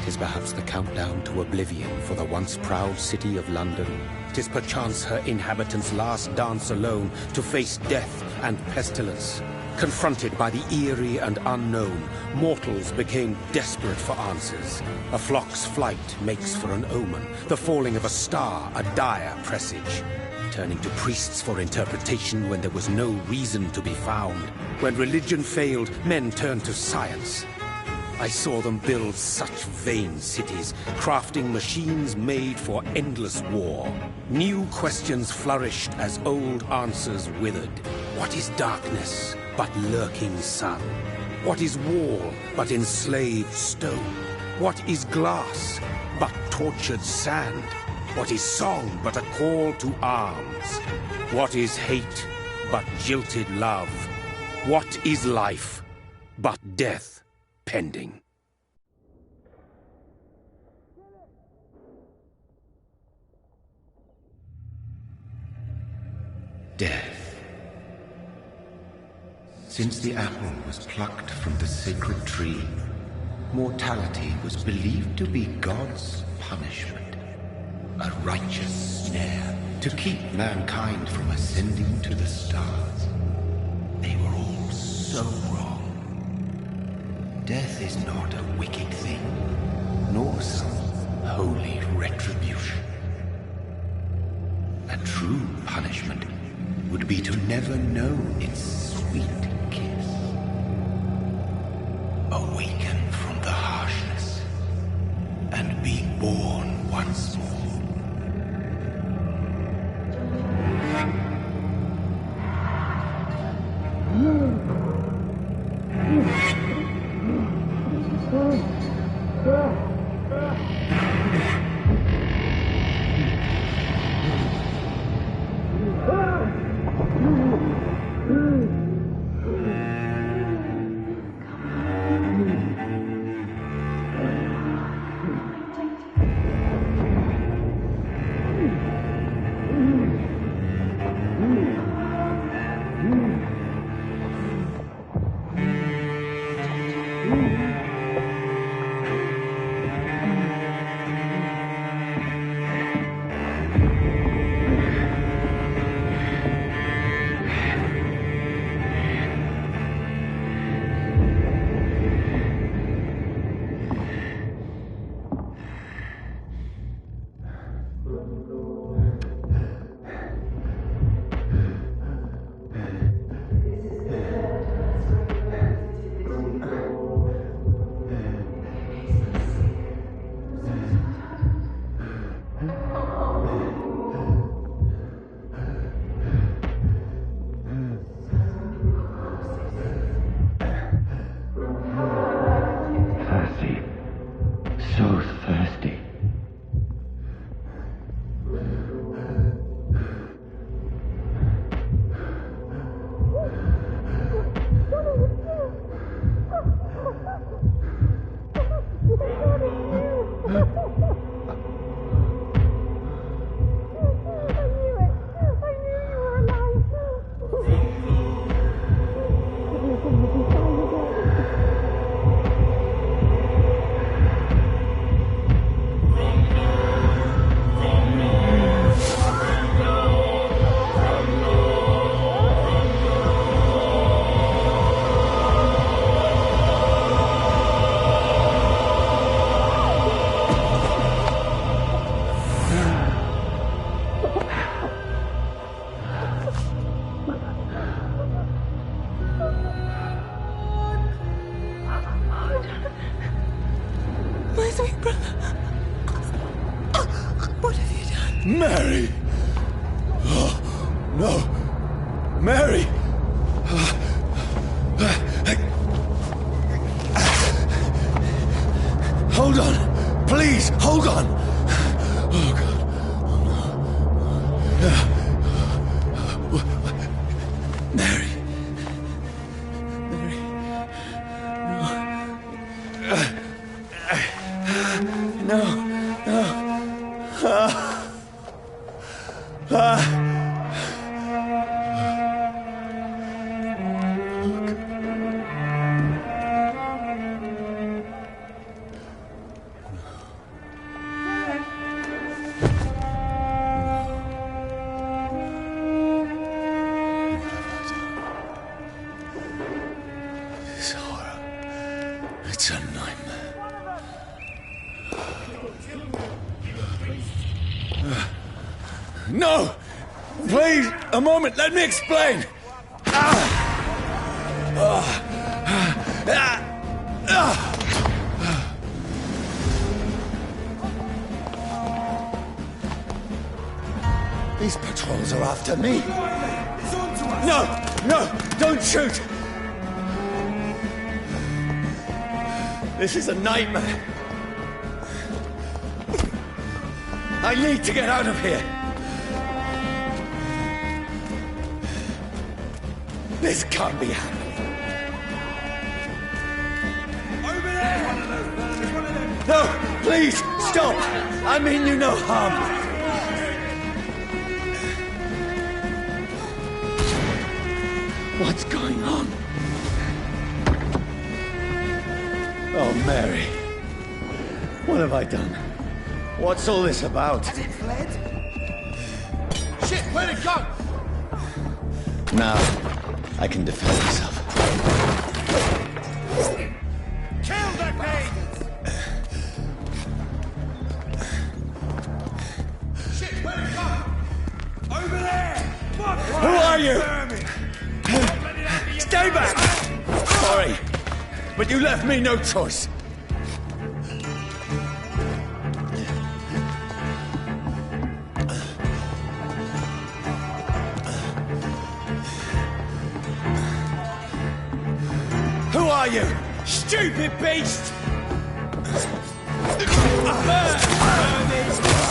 'Tis perhaps the countdown to oblivion for the once proud city of London. 'Tis perchance her inhabitants' last dance alone to face death and pestilence. Confronted by the eerie and unknown, mortals became desperate for answers. A flock's flight makes for an omen, the falling of a star a dire presage. Turning to priests for interpretation when there was no reason to be found. When religion failed, men turned to science. I saw them build such vain cities, crafting machines made for endless war. New questions flourished as old answers withered. What is darkness but lurking sun? What is wall but enslaved stone? What is glass but tortured sand? What is song but a call to arms? What is hate but jilted love? What is life but death pending? Death. Since the apple was plucked from the sacred tree, mortality was believed to be God's punishment. A righteous snare to keep mankind from ascending to the stars. They were all so wrong. Death is not a wicked thing, nor some holy retribution. A true punishment would be to never know its sweet kiss. Awaken from the harshness and be born once more. Mary! Oh, no! Mary! Hold on! Please, hold on! Oh, God. Oh, no. Mary. Mary. No. No. No! Please, a moment, let me explain! These patrols are after me. No! No! Don't shoot! This is a nightmare. I need to get out of here. This can't be happening. Over there! No! Please! Stop! I mean you no harm. What's going on? Oh, Mary. What have I done? What's all this about? Has it fled? Shit, where'd it go? Now, I can defend myself. Kill that thing! Shit, where'd it go? Over there! Fuck! Who are you? Stay back! Sorry, but you left me no choice. Who are you? Stupid beast!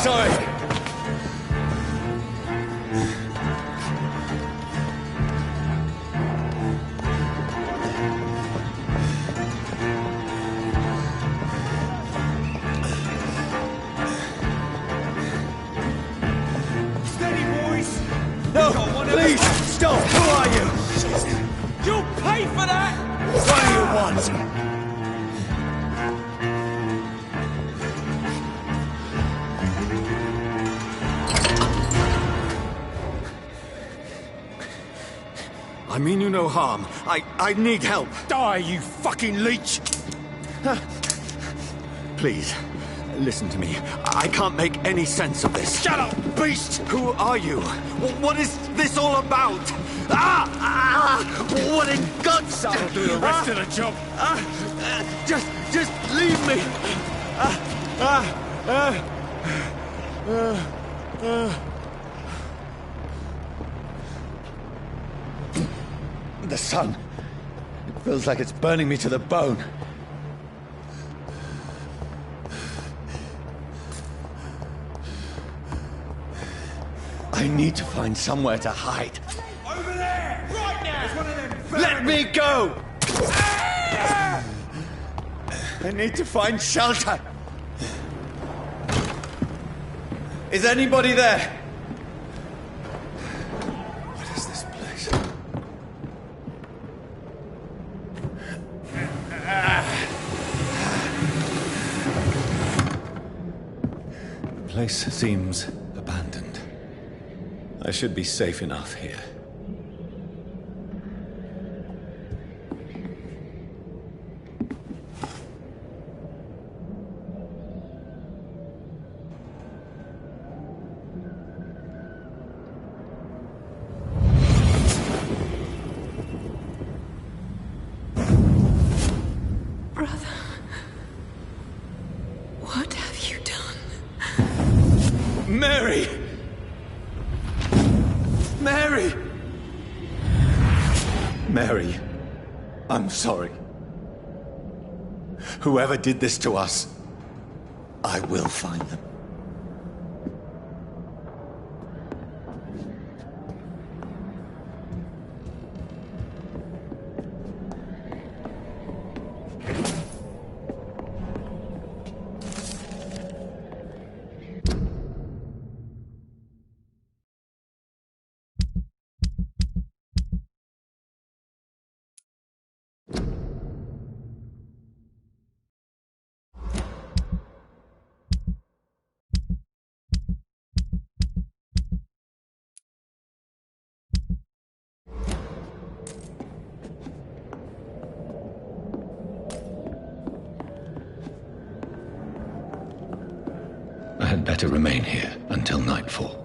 Sorry. Please, stop! Who are you? You'll pay for that! What do you want? I mean you no harm. I need help. Die, you fucking leech! Please, listen to me. I can't make any sense of this. Shut up, beast! Who are you? What is this all about? What in God's... That'll do the rest of the job. Just leave me. The sun. It feels like it's burning me to the bone. I need to find somewhere to hide. Over there! Right now! It's one of them... Let me go! I need to find shelter. Is anybody there? What is this place? The place seems abandoned. I should be safe enough here. Brother, what have you done? Mary! Mary! Mary, I'm sorry. Whoever did this to us, I will find them. I had better remain here until nightfall.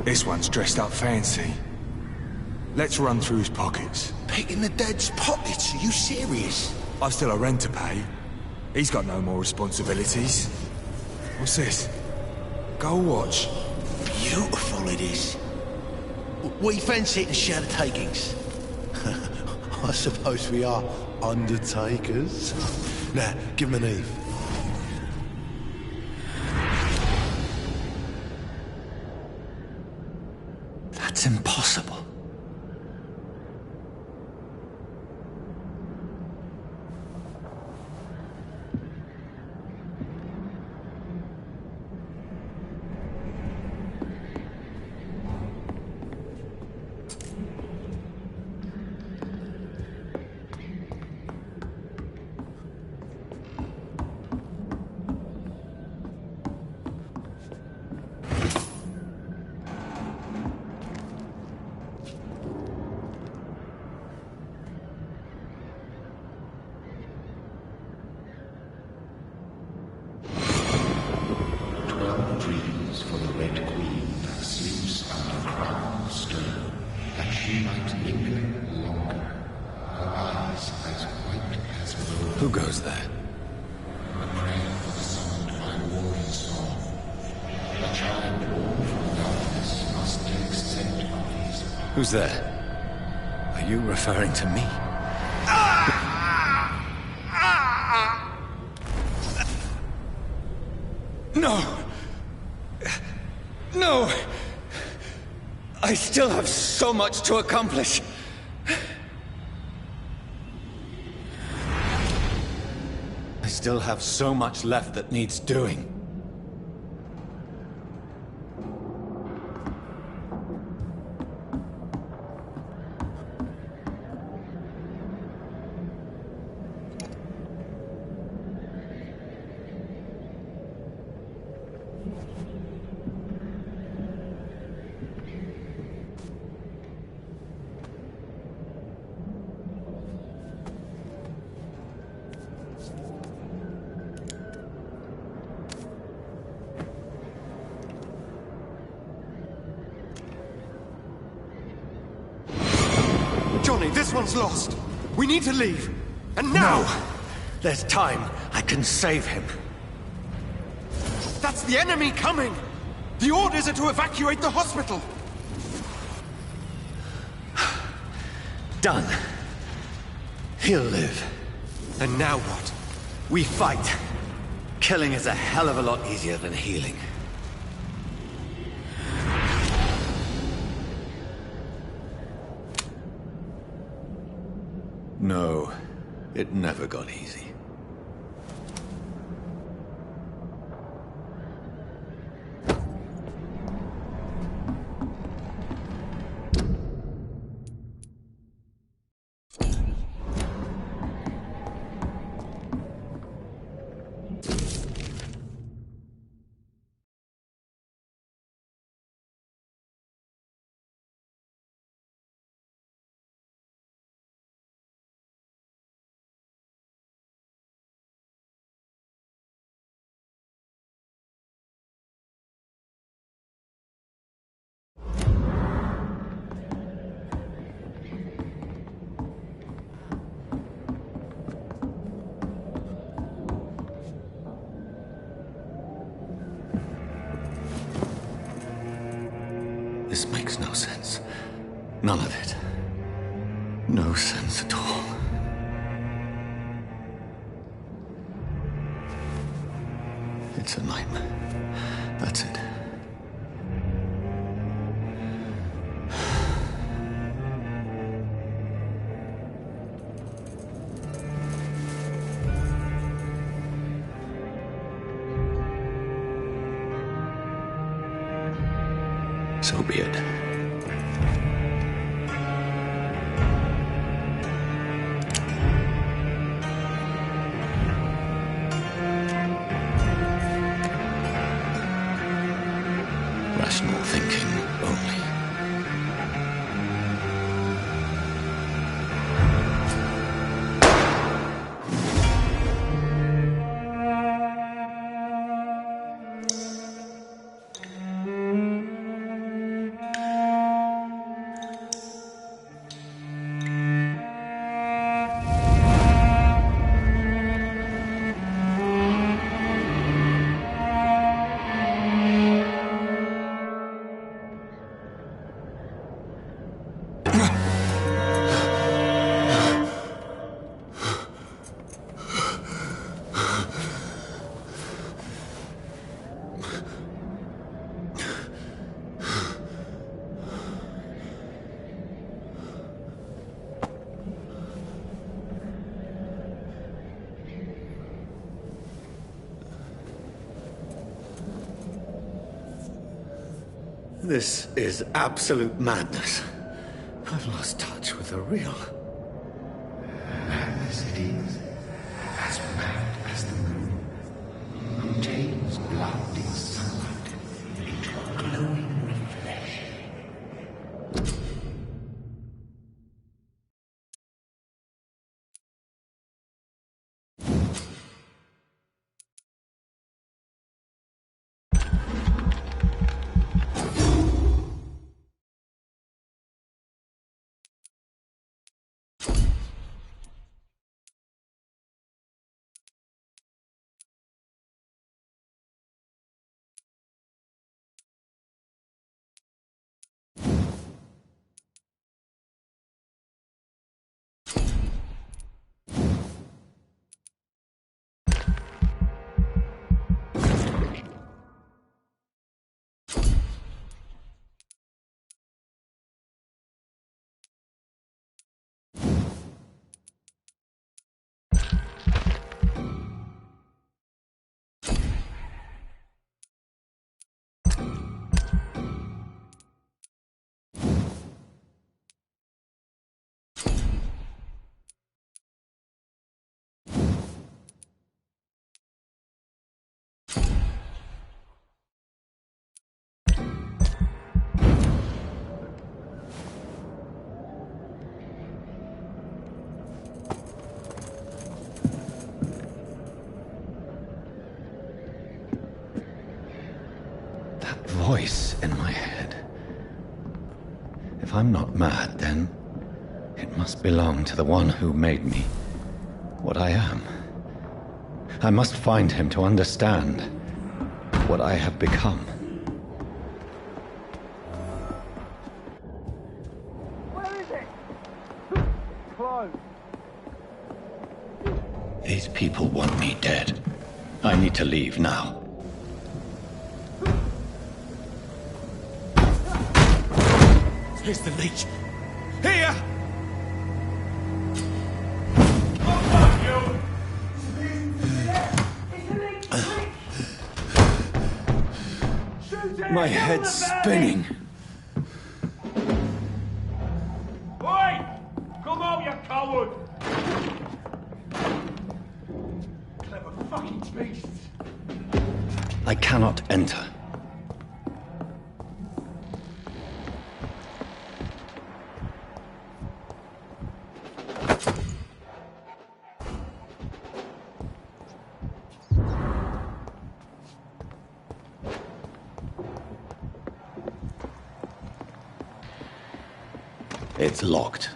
This one's dressed up fancy. Let's run through his pockets. Picking the dead's pockets? Are you serious? I've still a rent to pay. He's got no more responsibilities. What's this? Gold watch. Beautiful it is. We fancy it and share the takings. I suppose we are undertakers. Now, give him an Eve. That's impossible. Who goes there? A prayer for the summoned by warrior storm. The child born from darkness must take scent of his path. Who's there? Are you referring to me? No! No! I still have so much to accomplish. I still have so much left that needs doing. Johnny, this one's lost. We need to leave. And now! No! There's time. I can save him. That's the enemy coming! The orders are to evacuate the hospital! Done. He'll live. And now what? We fight. Killing is a hell of a lot easier than healing. No, it never got easy. This makes no sense. None of it. No sense at all. It's a nightmare. That's it. So be it. Rational thinking only. This is absolute madness. I've lost touch with the real. Madness it is, as mad as the moon, who takes blood in sunlight into a glowing flesh. Voice in my head. If I'm not mad, then it must belong to the one who made me what I am. I must find him to understand what I have become. Where is it? Close. These people want me dead. I need to leave now. Here's the leech. Here! My head's spinning. Oi! Come out, you coward! Clever fucking beasts! I cannot enter. It's locked.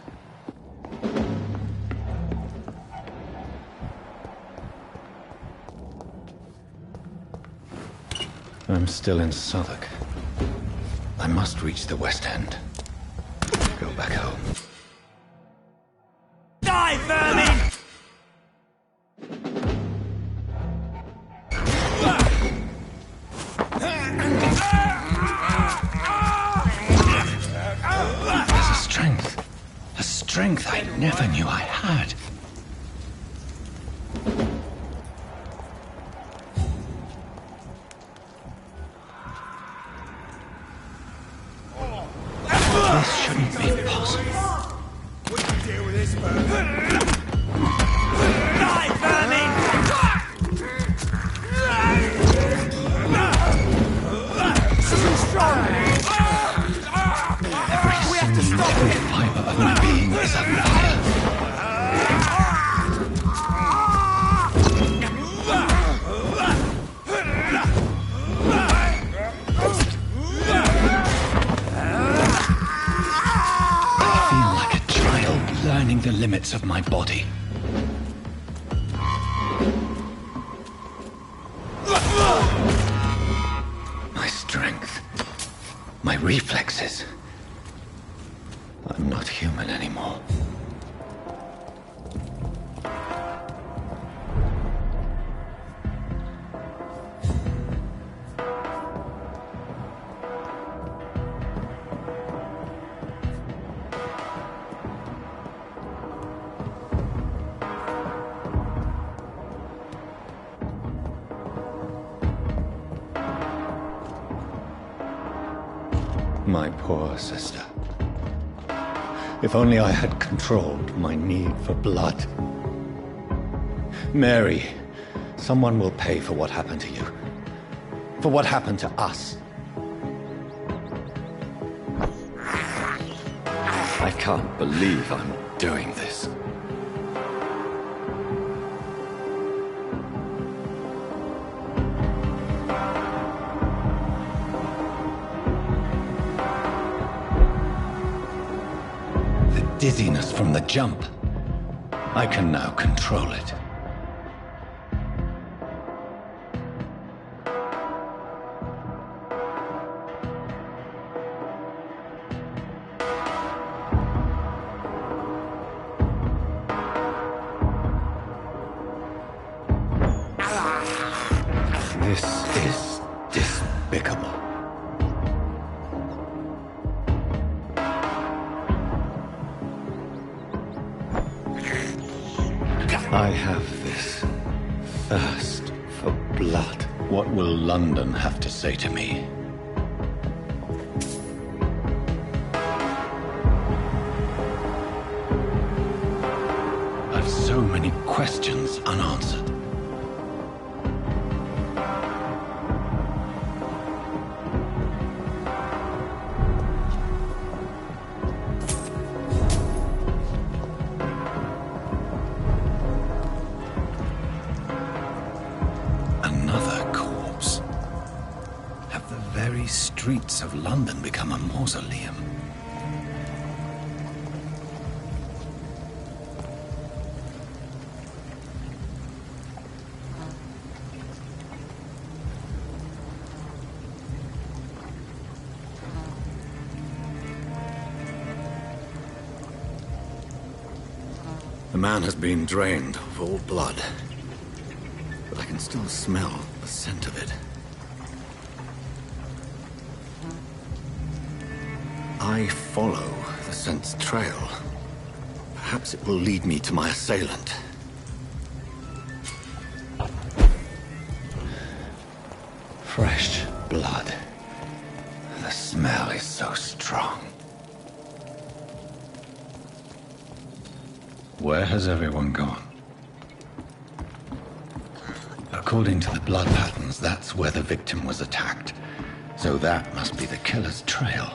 I'm still in Southwark. I must reach the West End. Go back home. Die, vermin! There's a strength I never knew I had. This shouldn't be possible. We can deal with this first. Die, vermin! Too strong! We have to stop Every him! fiber of my being is on fire. I feel like a child learning the limits of my body. My strength, my reflexes. I'm not human anymore. My poor sister. If only I had controlled my need for blood. Mary, someone will pay for what happened to you. For what happened to us. I can't believe I'm doing this. Dizziness from the jump. I can now control it. This is despicable. I have this thirst for blood. What will London have to say to me? I've so many questions unanswered. Streets of London become a mausoleum. The man has been drained of all blood, but I can still smell the scent of it. I follow the scent's trail. Perhaps it will lead me to my assailant. Fresh blood. The smell is so strong. Where has everyone gone? According to the blood patterns, that's where the victim was attacked. So that must be the killer's trail.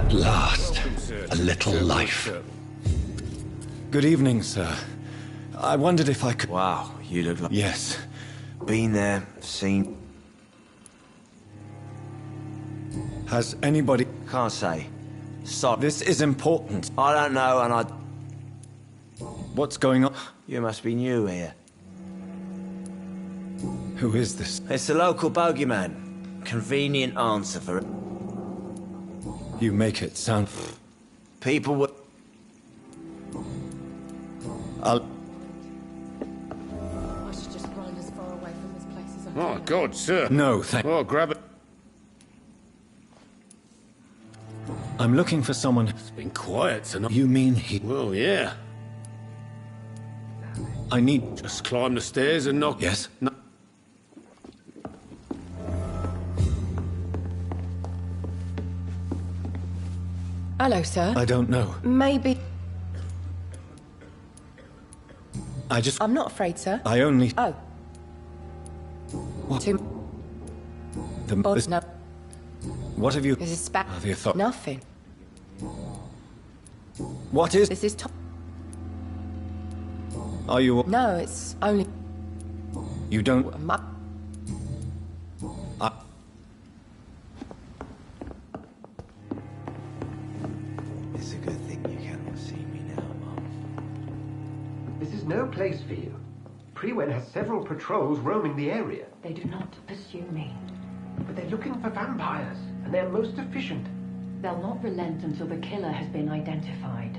At last, a little life. Good evening, sir. I wondered if I could... Wow, you look like... Yes. Been there, seen... Has anybody... Can't say. Sorry. This is important. I don't know, and I... What's going on? You must be new here. Who is this? It's the local bogeyman. Convenient answer for it. You make it sound... People would... I'll... I should just run as far away from this place as I can. Oh, God, sir. No, thank... Oh, grab it. I'm looking for someone... It's been quiet tonight. You mean he... Well, yeah. I need... Just climb the stairs and knock... Yes? No. Hello, sir. I don't know. Maybe... I just... I'm not afraid, sir. I only... Oh. What? Too... The... Bod, this- no. What have you... This is spa... Have you thought... Nothing. What is... This is Tom... Are you... No, it's only... You don't... It's a good thing you cannot see me now, Mum. This is no place for you. Prewen has several patrols roaming the area. They do not pursue me. But they're looking for vampires, and they're most efficient. They'll not relent until the killer has been identified.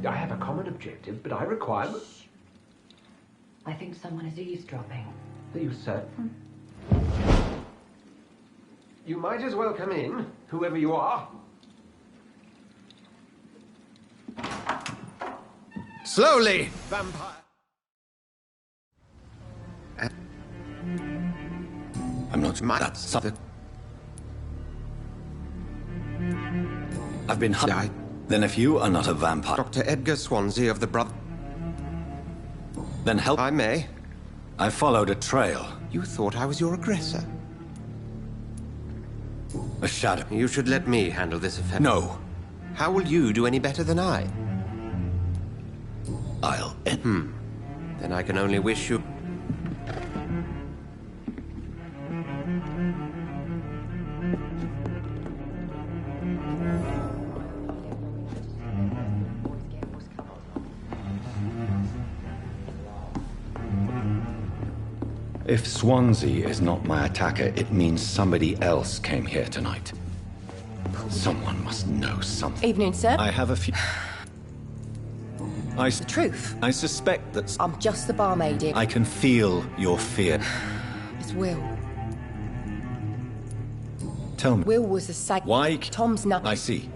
I have a common objective, but I require... I think someone is eavesdropping. Are you certain? You might as well come in, whoever you are. Slowly, vampire. I'm not... That's something... I've been... Then if you are not a vampire... Dr. Edgar Swansea of the Brother... Then help... I may. I followed a trail. You thought I was your aggressor. A shadow. You should let me handle this affair. No. How will you do any better than I? I'll... Then I can only wish you... If Swansea is not my attacker, it means somebody else came here tonight. Someone must know something. Evening, sir. I have a few... The truth. I suspect that... I'm just the barmaid here. I can feel your fear. It's Will. Tell me. Will was the same... Why... Tom's nothing. I see.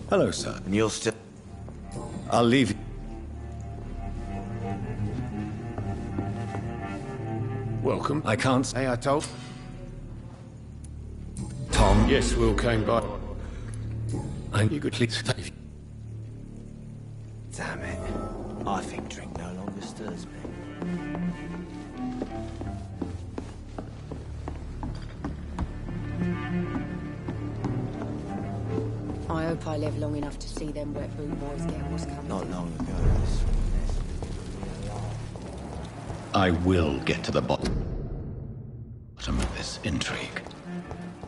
Hello, sir. And you'll still... I'll leave you. Welcome. I can't... Hey, I told... Tom... Yes, Will came by. You could please... Damn it. I think drink no longer stirs me. I hope I live long enough to see them wet boot boys get what's coming. Not to them. long ago, this... I will get to the bottom of this intrigue.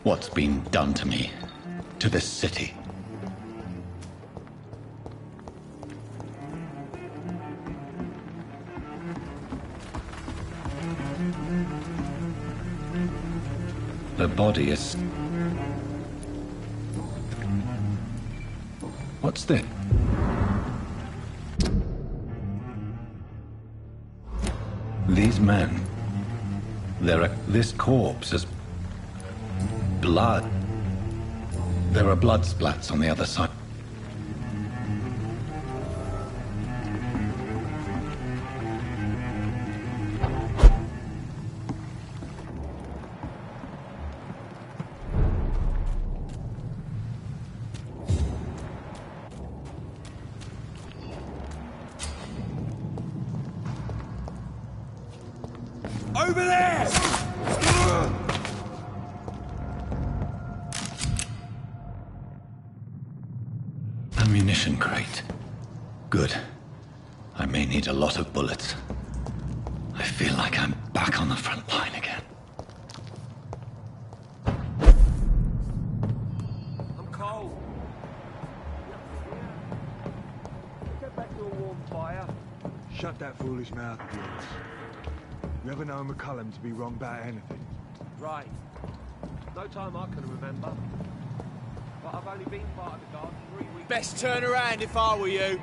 What's been done to me, to this city. The body is... What's this? These men... This corpse is... blood. There are blood splats on the other side. Over there! Ammunition crate. Good. I may need a lot of bullets. I feel like I'm back on the front line again. I'm cold. Get back to a warm fire. Shut that foolish mouth of yours. You ever know McCullum to be wrong about anything? Right. No time I can remember. But I've only been part of the guard 3 weeks. Best turn around if I were you.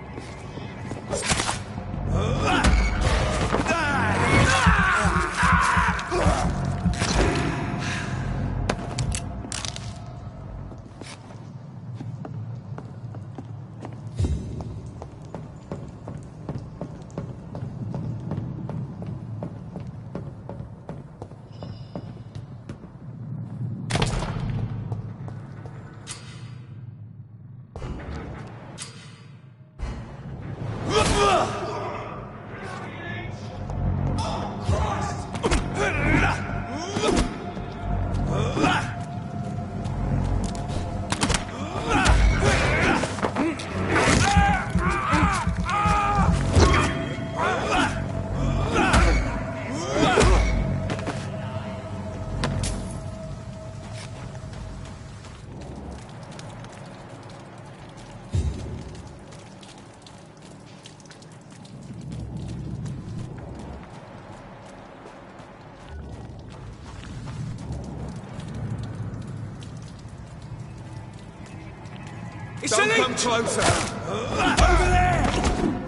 Don't come closer! Over there!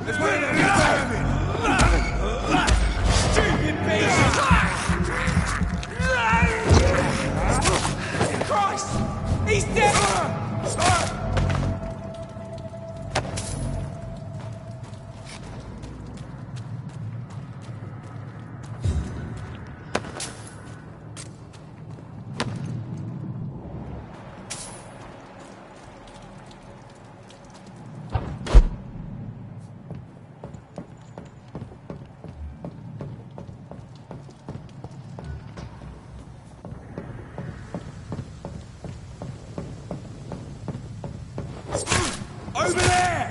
There's where they're vermin! Stupid beast! Christ! He's dead! Over there!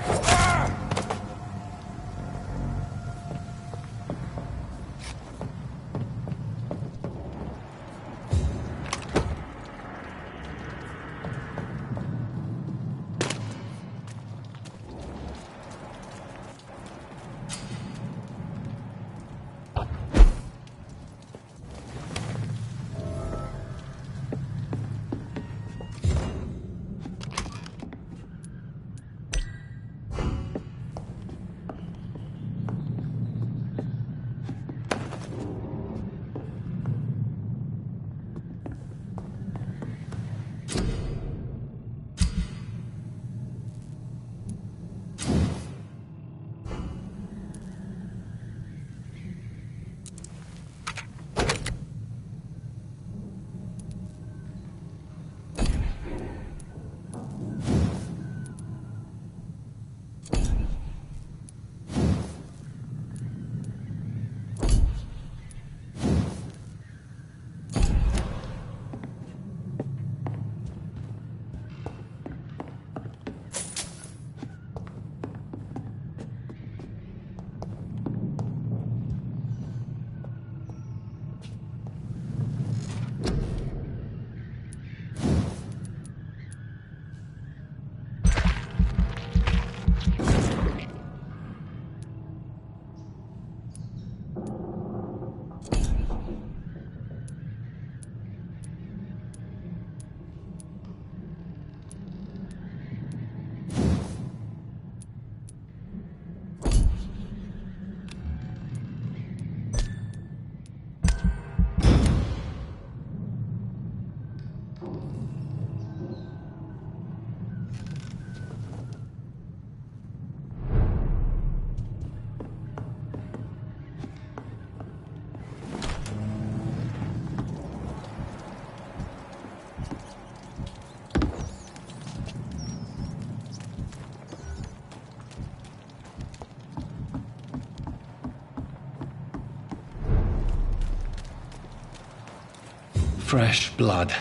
Fresh blood.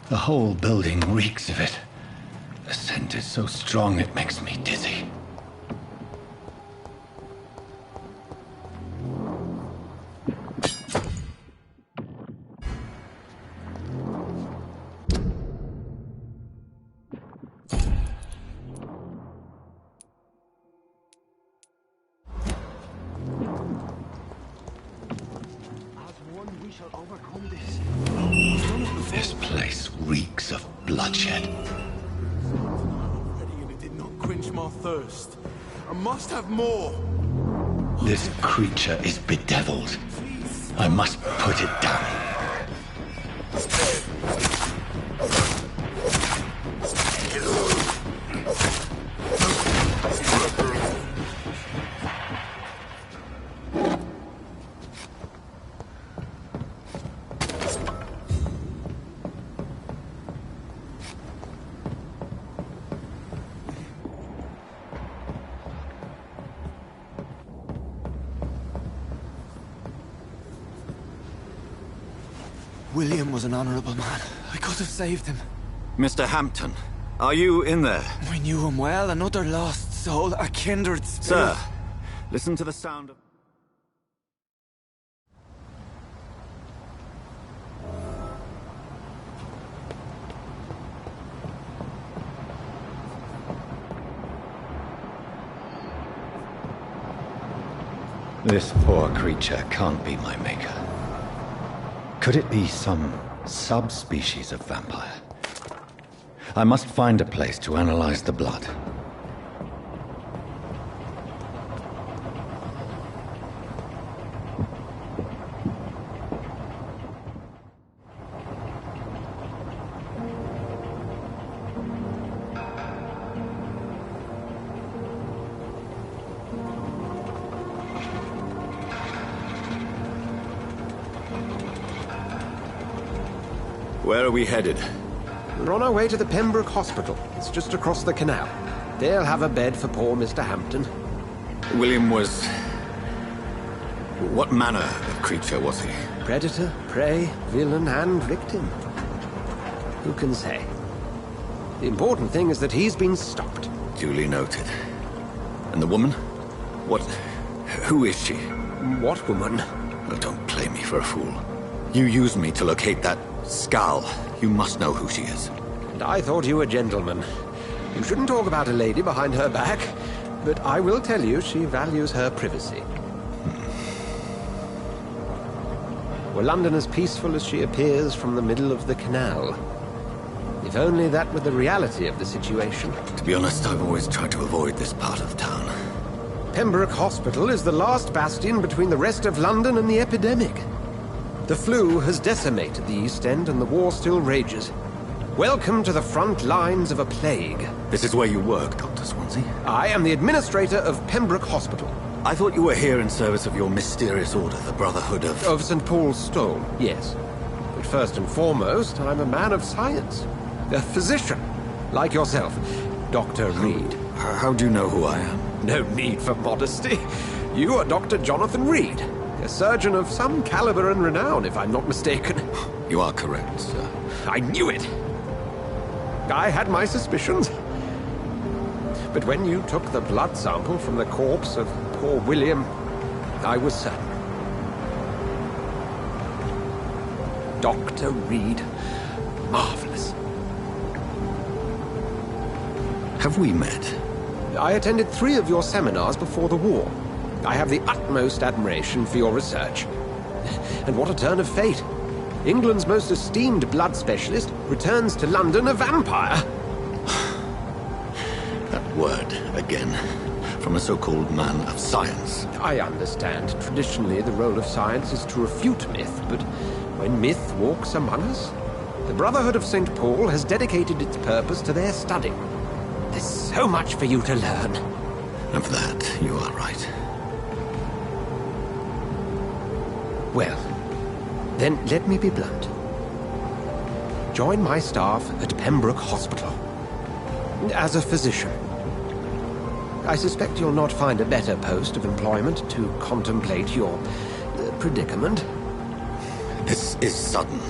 The whole building reeks of it. The scent is so strong it makes me dizzy. This place reeks of bloodshed. And it did not quench my thirst. I must have more. This creature is bedeviled. I must put it down. William was an honorable man. I could have saved him. Mr. Hampton, are you in there? We knew him well, another lost soul, a kindred spirit. Sir, listen to the sound of... This poor creature can't be my maker. Could it be some subspecies of vampire? I must find a place to analyze the blood. Where are we headed? We're on our way to the Pembroke Hospital. It's just across the canal. They'll have a bed for poor Mr. Hampton. William was... What manner of creature was he? Predator, prey, villain, and victim. Who can say? The important thing is that he's been stopped. Duly noted. And the woman? What... Who is she? What woman? Oh, don't play me for a fool. You used me to locate that skull. You must know who she is. And I thought you a gentleman. You shouldn't talk about a lady behind her back, but I will tell you she values her privacy. Were London as peaceful as she appears from the middle of the canal? If only that were the reality of the situation. To be honest, I've always tried to avoid this part of town. Pembroke Hospital is the last bastion between the rest of London and the epidemic. The flu has decimated the East End and the war still rages. Welcome to the front lines of a plague. This is where you work, Dr. Swansea? I am the administrator of Pembroke Hospital. I thought you were here in service of your mysterious order, the Brotherhood of... Of St. Paul's Stone, yes. But first and foremost, I'm a man of science. A physician, like yourself, Dr. Reed. How do you know who I am? No need for modesty. You are Dr. Jonathan Reed, a surgeon of some caliber and renown, if I'm not mistaken. You are correct, sir. I knew it! I had my suspicions. But when you took the blood sample from the corpse of poor William, I was certain. Dr. Reed. Marvelous. Have we met? I attended 3 of your seminars before the war. I have the utmost admiration for your research. And what a turn of fate. England's most esteemed blood specialist returns to London a vampire. That word, again. From a so-called man of science. I understand. Traditionally, the role of science is to refute myth, but when myth walks among us, the Brotherhood of St. Paul has dedicated its purpose to their study. There's so much for you to learn. Of that, you are right. Well, then let me be blunt. Join my staff at Pembroke Hospital. As a physician. I suspect you'll not find a better post of employment to contemplate your predicament. This is sudden.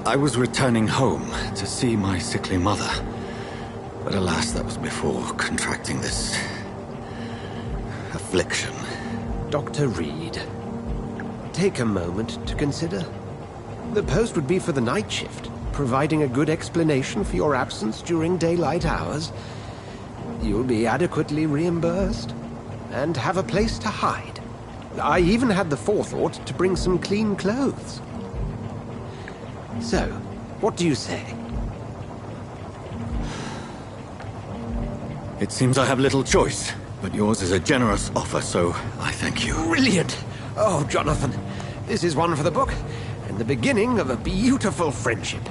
I was returning home to see my sickly mother. But alas, that was before contracting this affliction. Dr. Reed, take a moment to consider. The post would be for the night shift, providing a good explanation for your absence during daylight hours. You'll be adequately reimbursed, and have a place to hide. I even had the forethought to bring some clean clothes. So, what do you say? It seems I have little choice, but yours is a generous offer, so I thank you. Brilliant! Oh, Jonathan, this is one for the book, and the beginning of a beautiful friendship.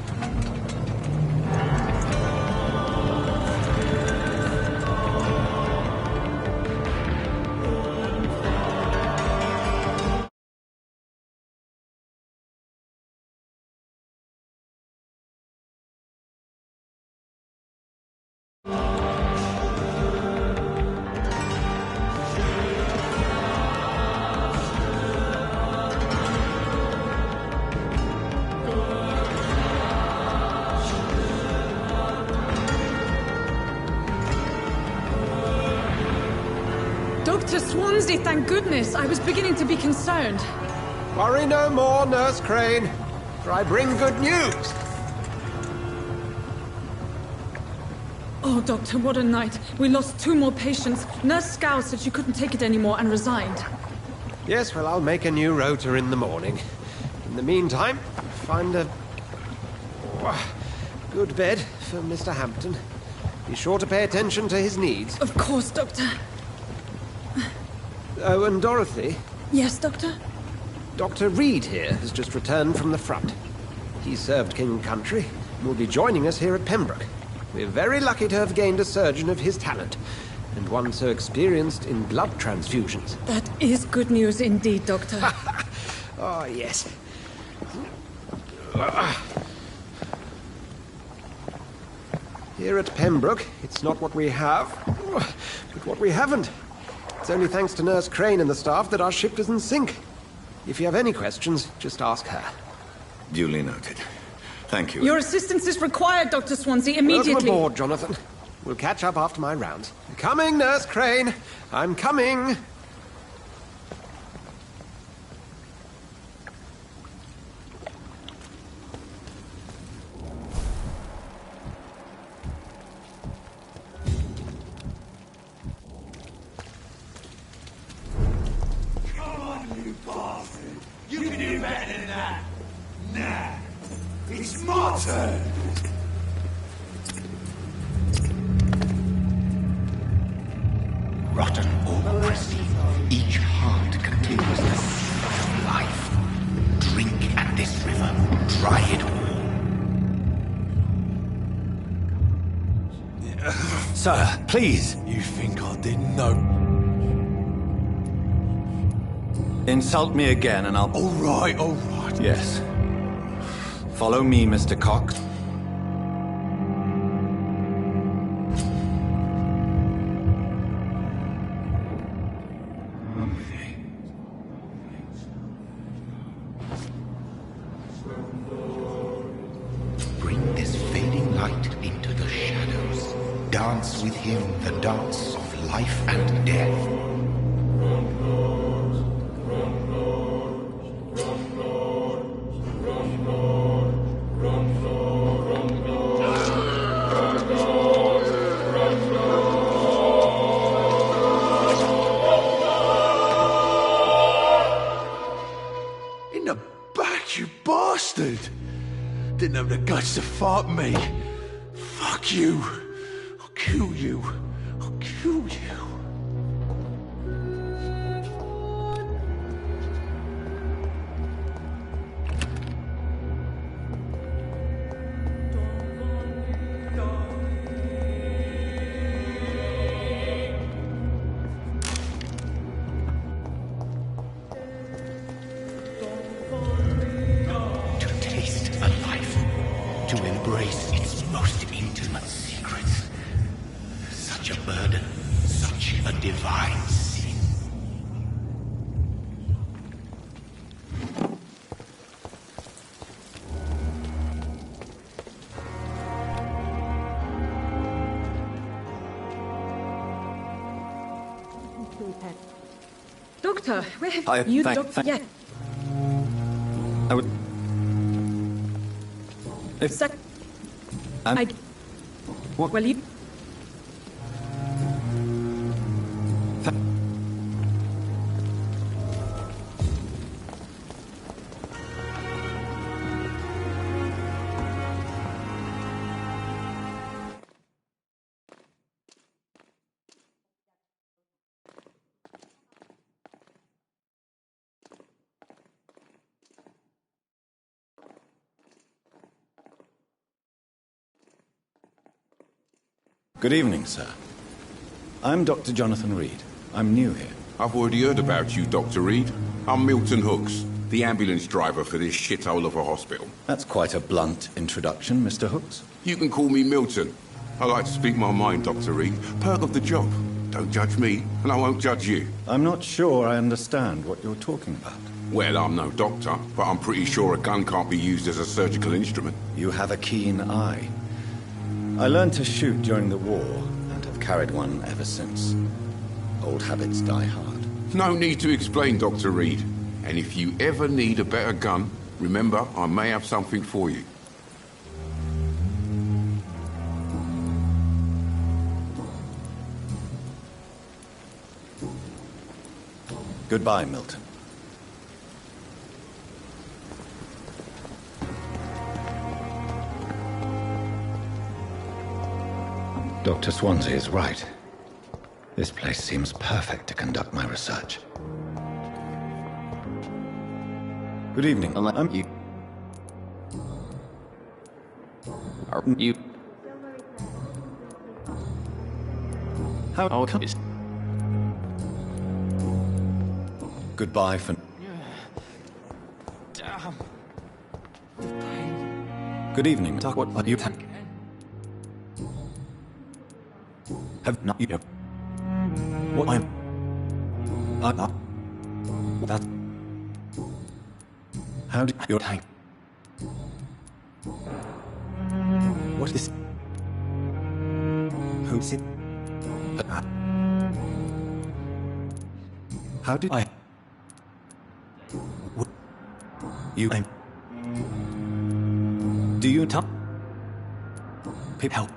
Dr. Swansea, thank goodness. I was beginning to be concerned. Worry no more, Nurse Crane, for I bring good news. Oh, Doctor, what a night. We lost 2 more patients. Nurse Scow said she couldn't take it anymore and resigned. Yes, well, I'll make a new rota in the morning. In the meantime, find a good bed for Mr. Hampton. Be sure to pay attention to his needs. Of course, Doctor. Oh, and Dorothy? Yes, Doctor? Dr. Reed here has just returned from the front. He served King and Country and will be joining us here at Pembroke. We're very lucky to have gained a surgeon of his talent, and one so experienced in blood transfusions. That is good news indeed, Doctor. Oh, yes. Here at Pembroke, it's not what we have, but what we haven't. It's only thanks to Nurse Crane and the staff that our ship doesn't sink. If you have any questions, just ask her. Duly noted. Thank you. Your assistance is required, Dr. Swansea, immediately. Welcome aboard, Jonathan. We'll catch up after my rounds. Coming, Nurse Crane. I'm coming. It's my turn! Rotten autocracy. Each heart contains the seed of life. Drink at this river. Dry it all. Sir, please. You think I didn't know? Insult me again and I'll... All right, all right. Yes. Follow me, Mr. Cox. Bring this fading light into the shadows. Dance with him the dance of life and death. In the back, you bastard! Didn't have the guts to fight me. Fuck you. I'll kill you. I'll kill you. To taste a life. To embrace its most intimate secrets. Such a burden. Such a divine sin. Doctor, where have you... Yeah. I would... If... What? Well, you... Good evening, sir. I'm Dr. Jonathan Reed. I'm new here. I've already heard about you, Dr. Reed. I'm Milton Hooks, the ambulance driver for this shithole of a hospital. That's quite a blunt introduction, Mr. Hooks. You can call me Milton. I like to speak my mind, Dr. Reed. Perk of the job. Don't judge me, and I won't judge you. I'm not sure I understand what you're talking about. Well, I'm no doctor, but I'm pretty sure a gun can't be used as a surgical instrument. You have a keen eye. I learned to shoot during the war, and have carried one ever since. Old habits die hard. No need to explain, Dr. Reed. And if you ever need a better gun, remember, I may have something for you. Goodbye, Milton. Dr. Swansea is right. This place seems perfect to conduct my research. Good evening. I'm you. Are you? How come? Goodbye for... Damn. Good evening. What are you... Have not you... What I'm... That... How did your tank... What is... Who's it? How did I... You... Do you tell... People...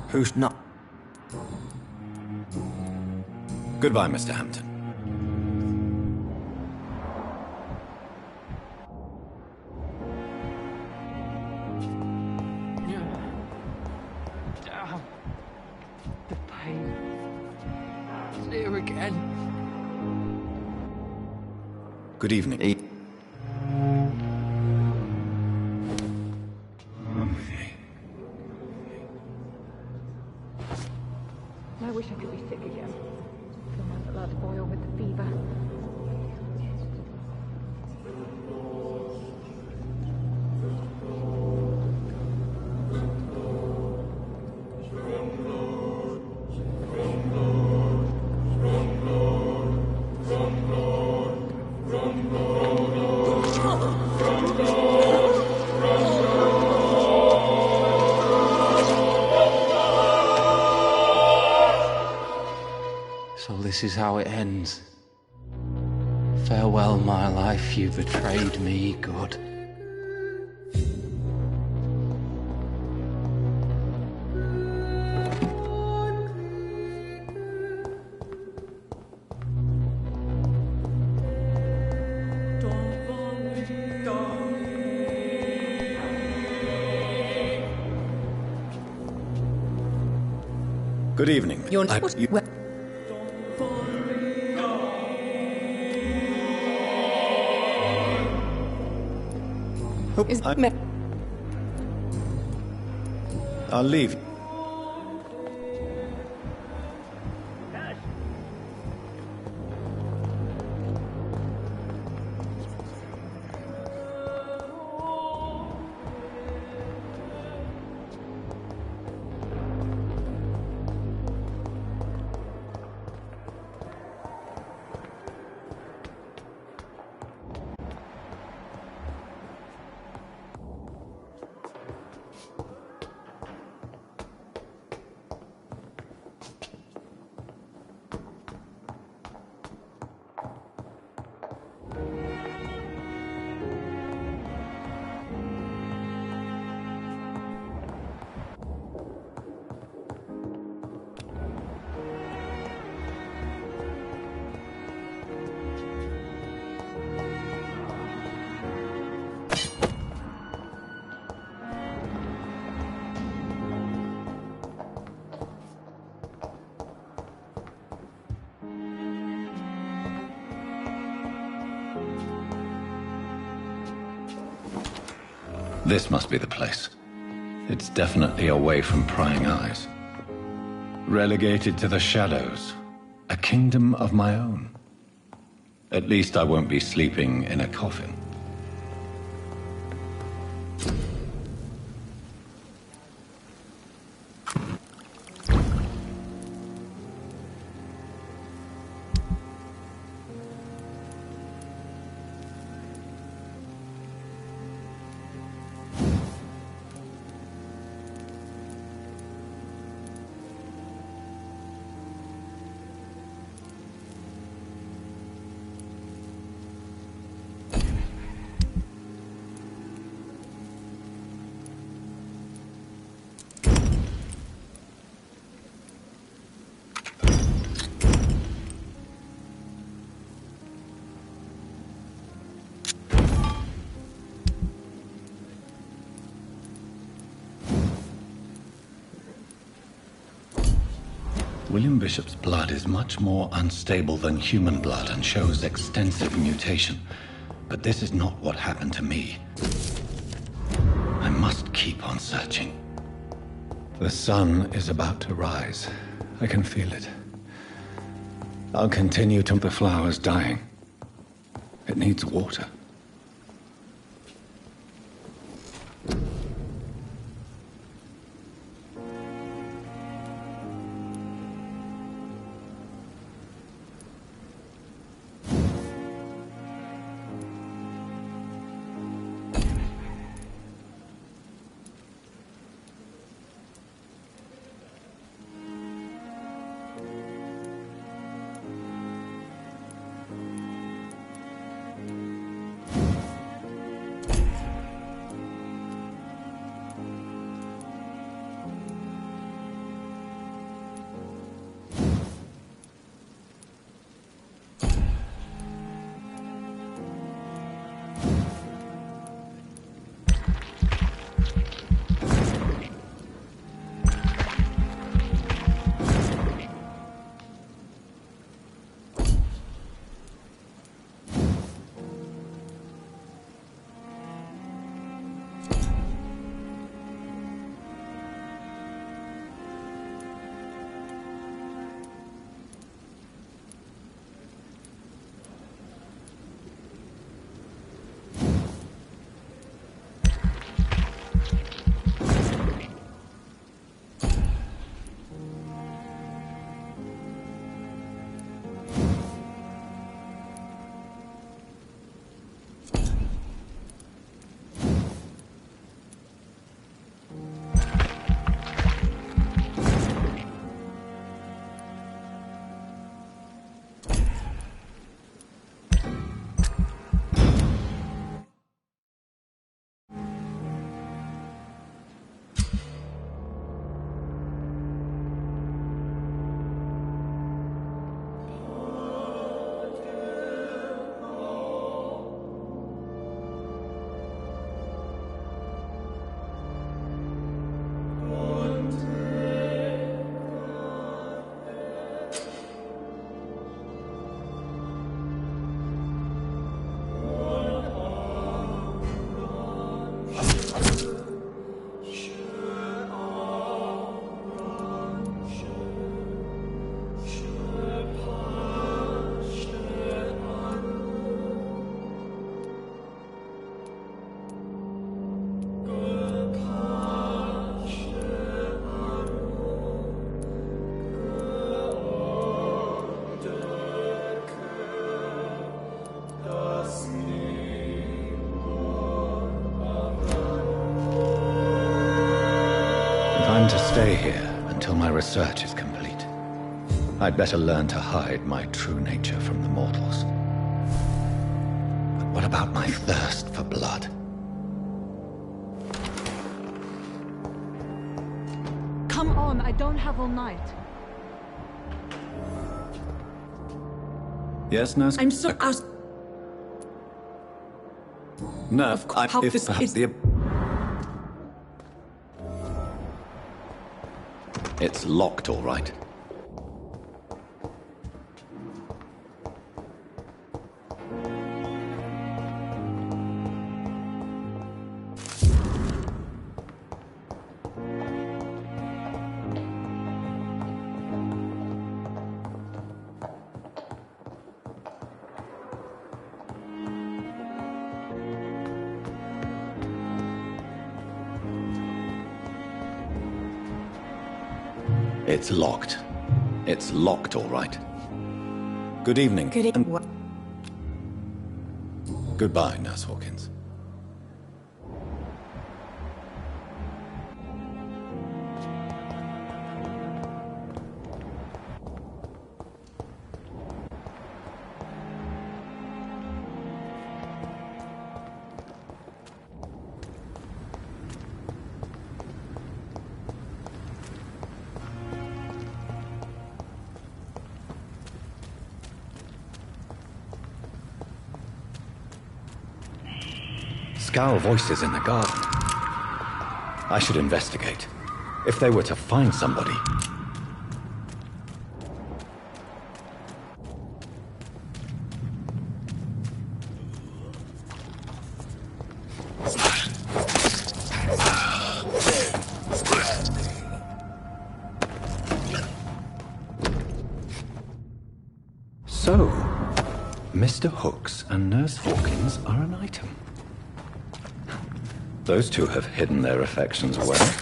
Who's not... Goodbye, Mr. Hampton. Damn. The pain. It's here again. Good evening. I wish I could be sick again. Feel my blood boil with the fever. So this is how it ends. Farewell, my life, you betrayed me, God. Good evening. You're I'll leave. This must be the place. It's definitely away from prying eyes. Relegated to the shadows. A kingdom of my own. At least I won't be sleeping in a coffin. William Bishop's blood is much more unstable than human blood and shows extensive mutation. But this is not what happened to me. I must keep on searching. The sun is about to rise. I can feel it. I'll continue till the flower's dying. It needs water. I'm to stay here until my research is complete. I'd better learn to hide my true nature from the mortals. But what about my thirst for blood? Come on, I don't have all night. Yes, nurse? I'm so out. No, How if this perhaps is... the... It's locked, all right. It's locked. It's locked, all right. Good evening. Good evening. Goodbye, Nurse Hawkins. Scowl voices in the garden. I should investigate. If they were to find somebody. So, Mr. Hooks and Nurse Hawkins are an item. Those two have hidden their affections well.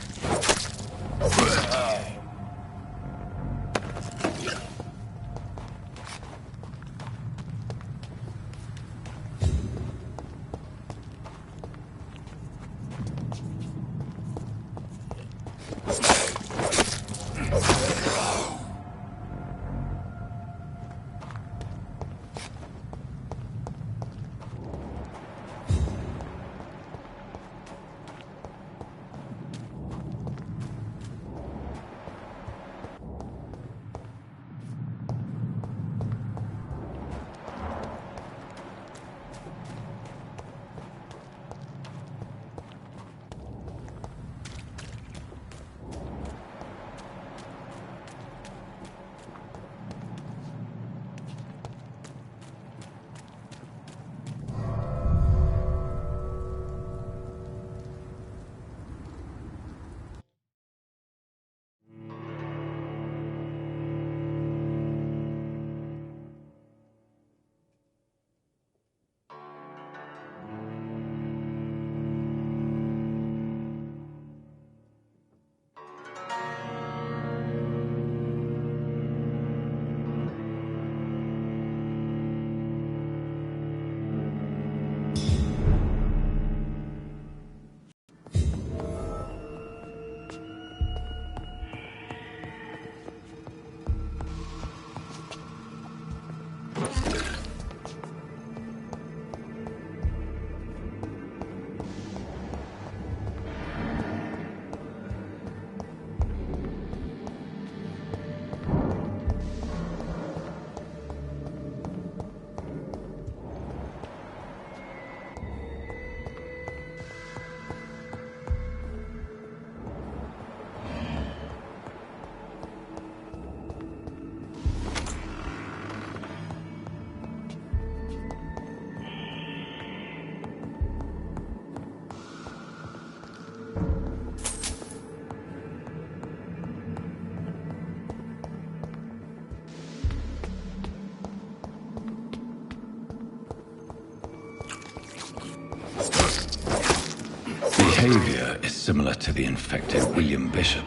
Behavior is similar to the infected William Bishop.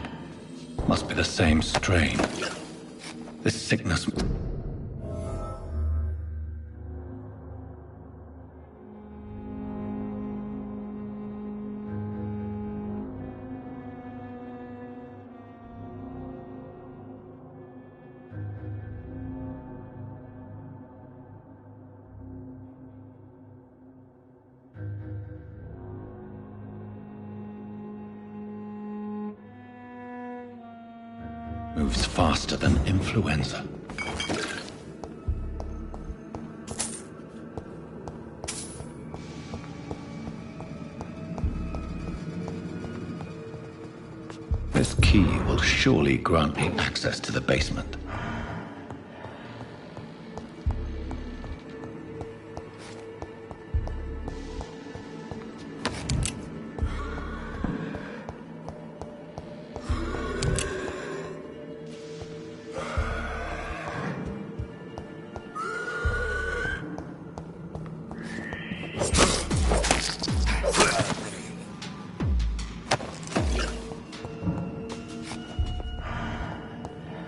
Must be the same strain. This sickness... moves faster than influenza. This key will surely grant me access to the basement.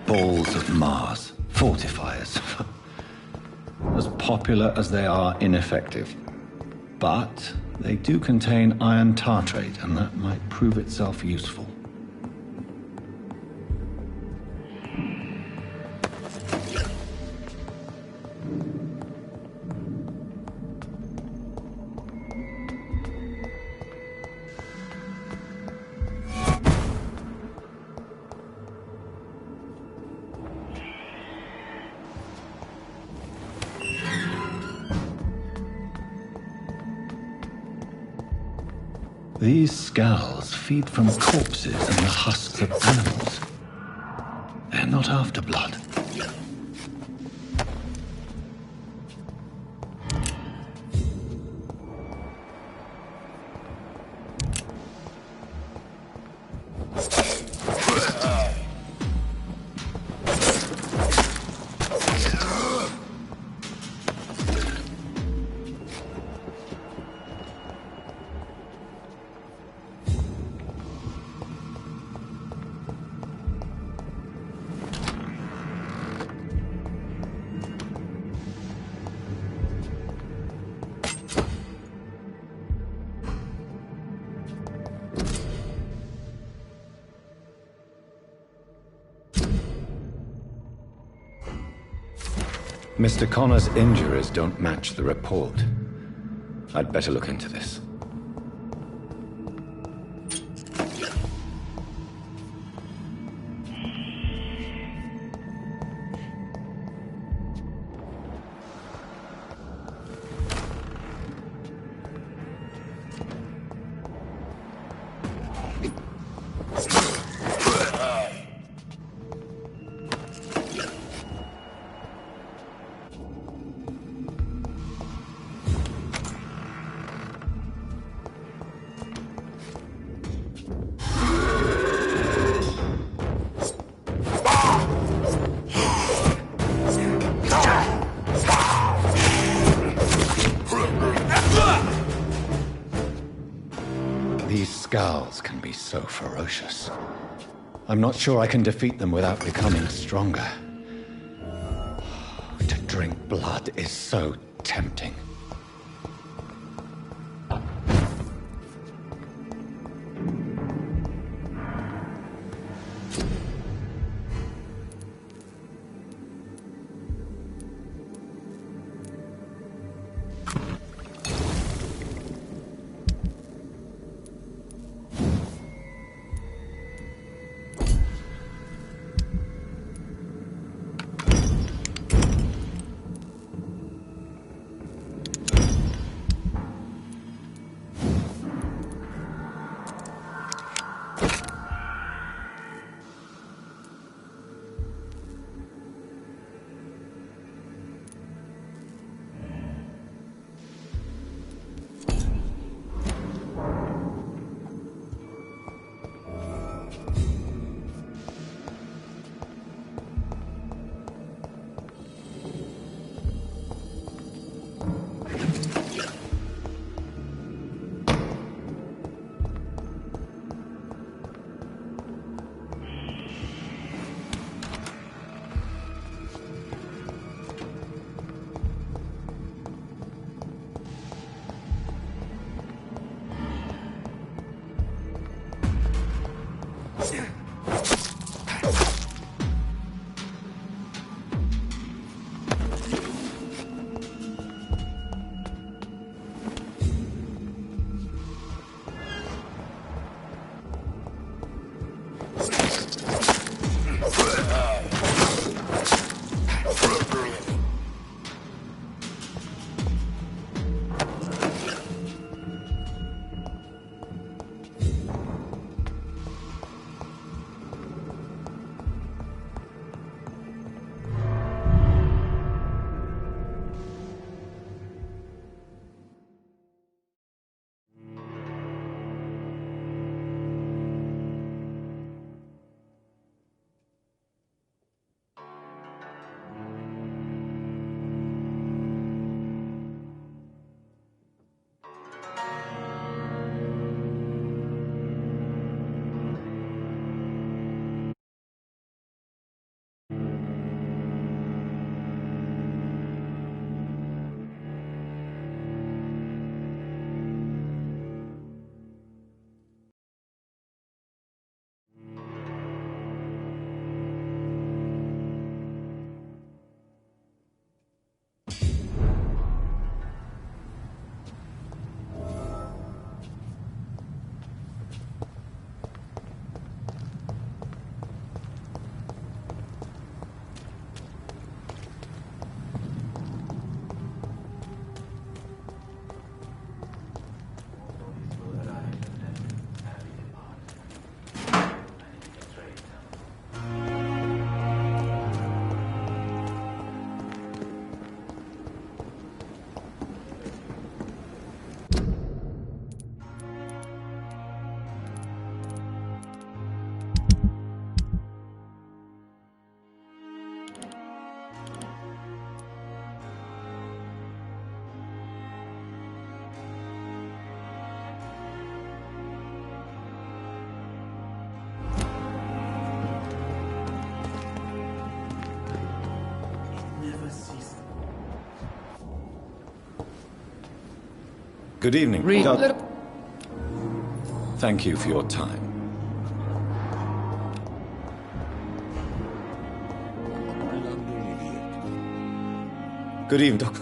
balls of Mars, fortifiers. As popular as they are ineffective. But they do contain iron tartrate, and that might prove itself useful. These scowls feed from corpses and the husks of animals. They're not after blood. Mr. Connor's injuries don't match the report. I'd better look into this. These scowls can be so ferocious. I'm not sure I can defeat them without becoming stronger. To drink blood is so tempting. Good evening. Thank you for your time. Good evening, Doc.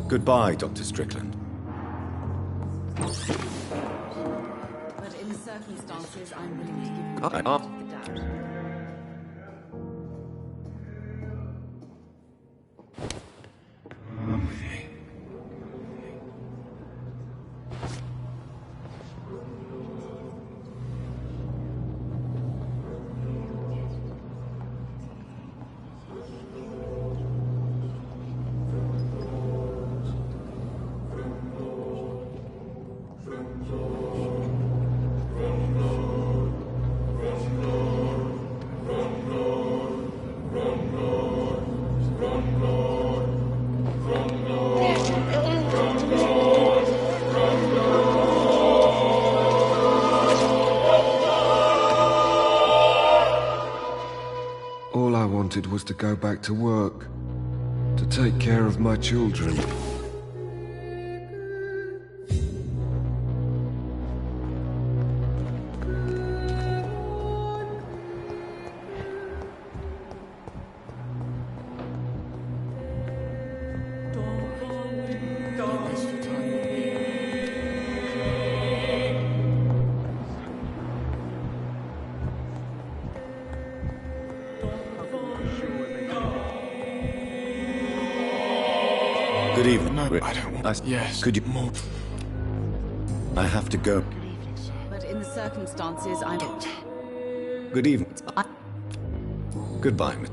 Goodbye, Dr. Strickland. But in the circumstances, I'm willing to give you the benefit of the doubt. All I wanted was to go back to work, to take care of my children. Good evening. No, I don't want... Yes. Could you... I have to go. But in the circumstances, I'm... Good evening. Goodbye, Miss.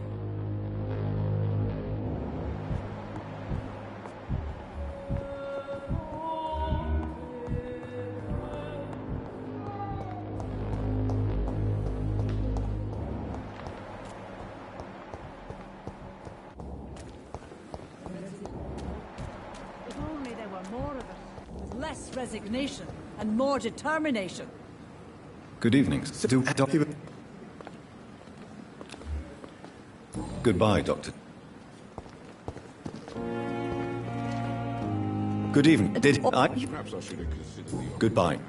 If only there were more of us, with less resignation and more determination. Good evening. Goodbye, Doctor. Good evening. Did I? Perhaps I should have considered the... Goodbye.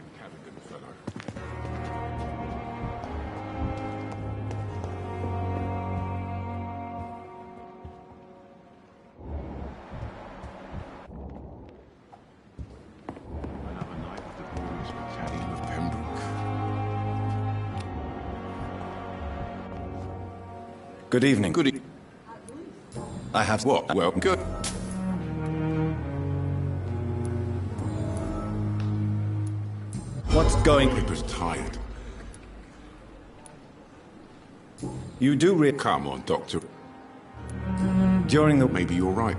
Another night with the glorious battalion of Pembroke. Good evening. Good evening. I have... What? Well, good. What's going... Paper's tired. You do Come on, Doctor. During the... Maybe you're right.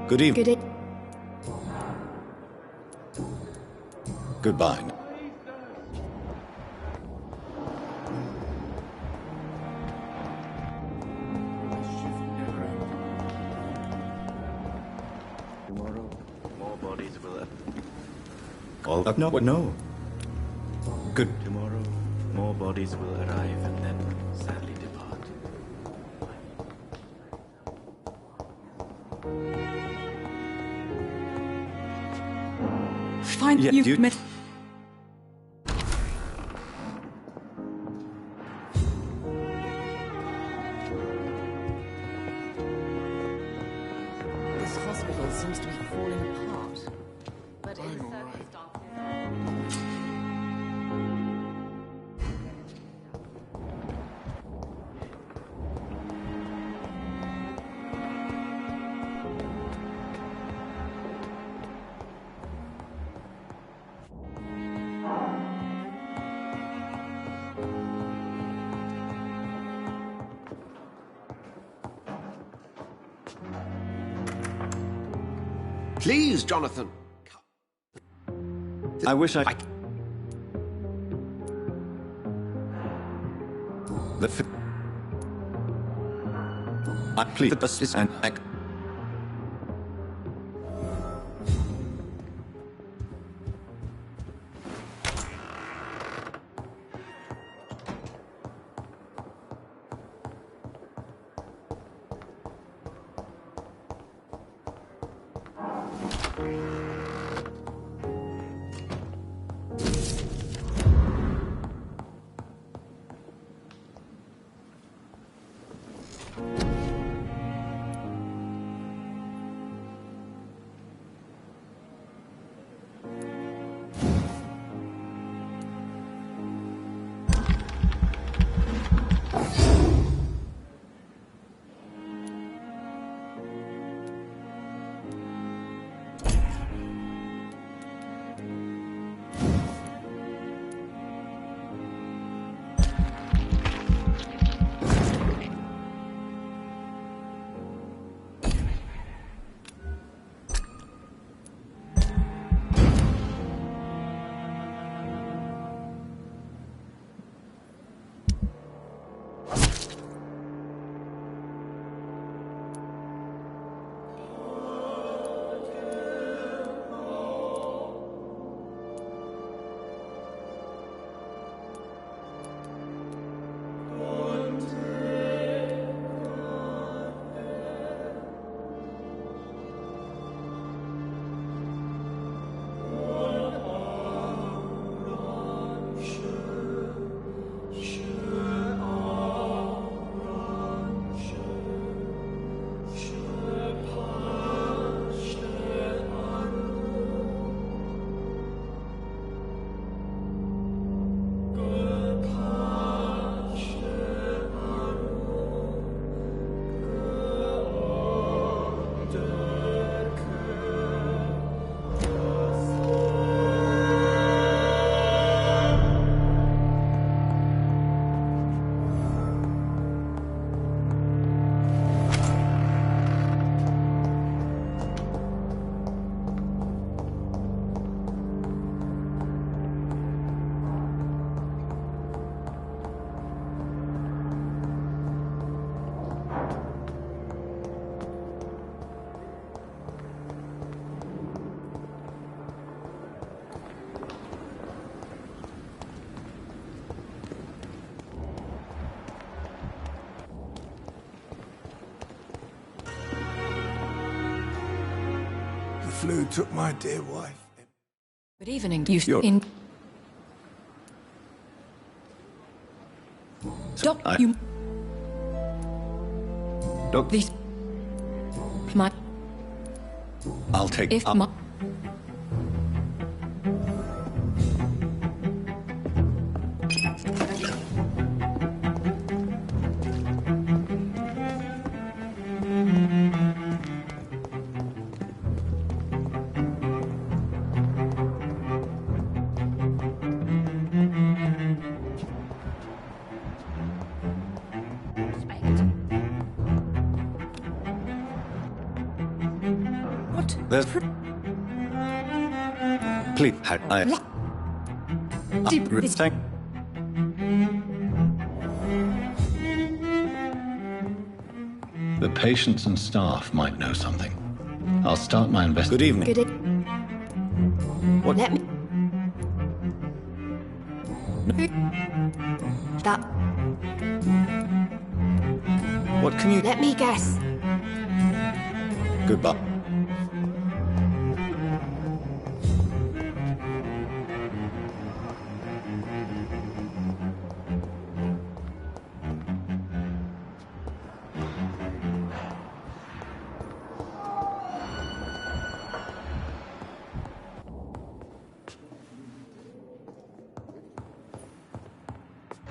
Good evening. Goodbye. Tomorrow, more bodies will... All up? No. Good. Tomorrow, more bodies will arrive and then sadly depart. Fine, Yeah, you've you- met... This hospital seems to be falling apart. But in the circumstances... Please, Jonathan. I wish I... I plead the justice and act. The flu took my dear wife. Good evening. You're in. Stop. You. Look. These. My. I'll take. If my. There's... Please, I... The patients and staff might know something. I'll start my investigation. Good evening. What? Let me... That... What can you... Let me guess. Goodbye.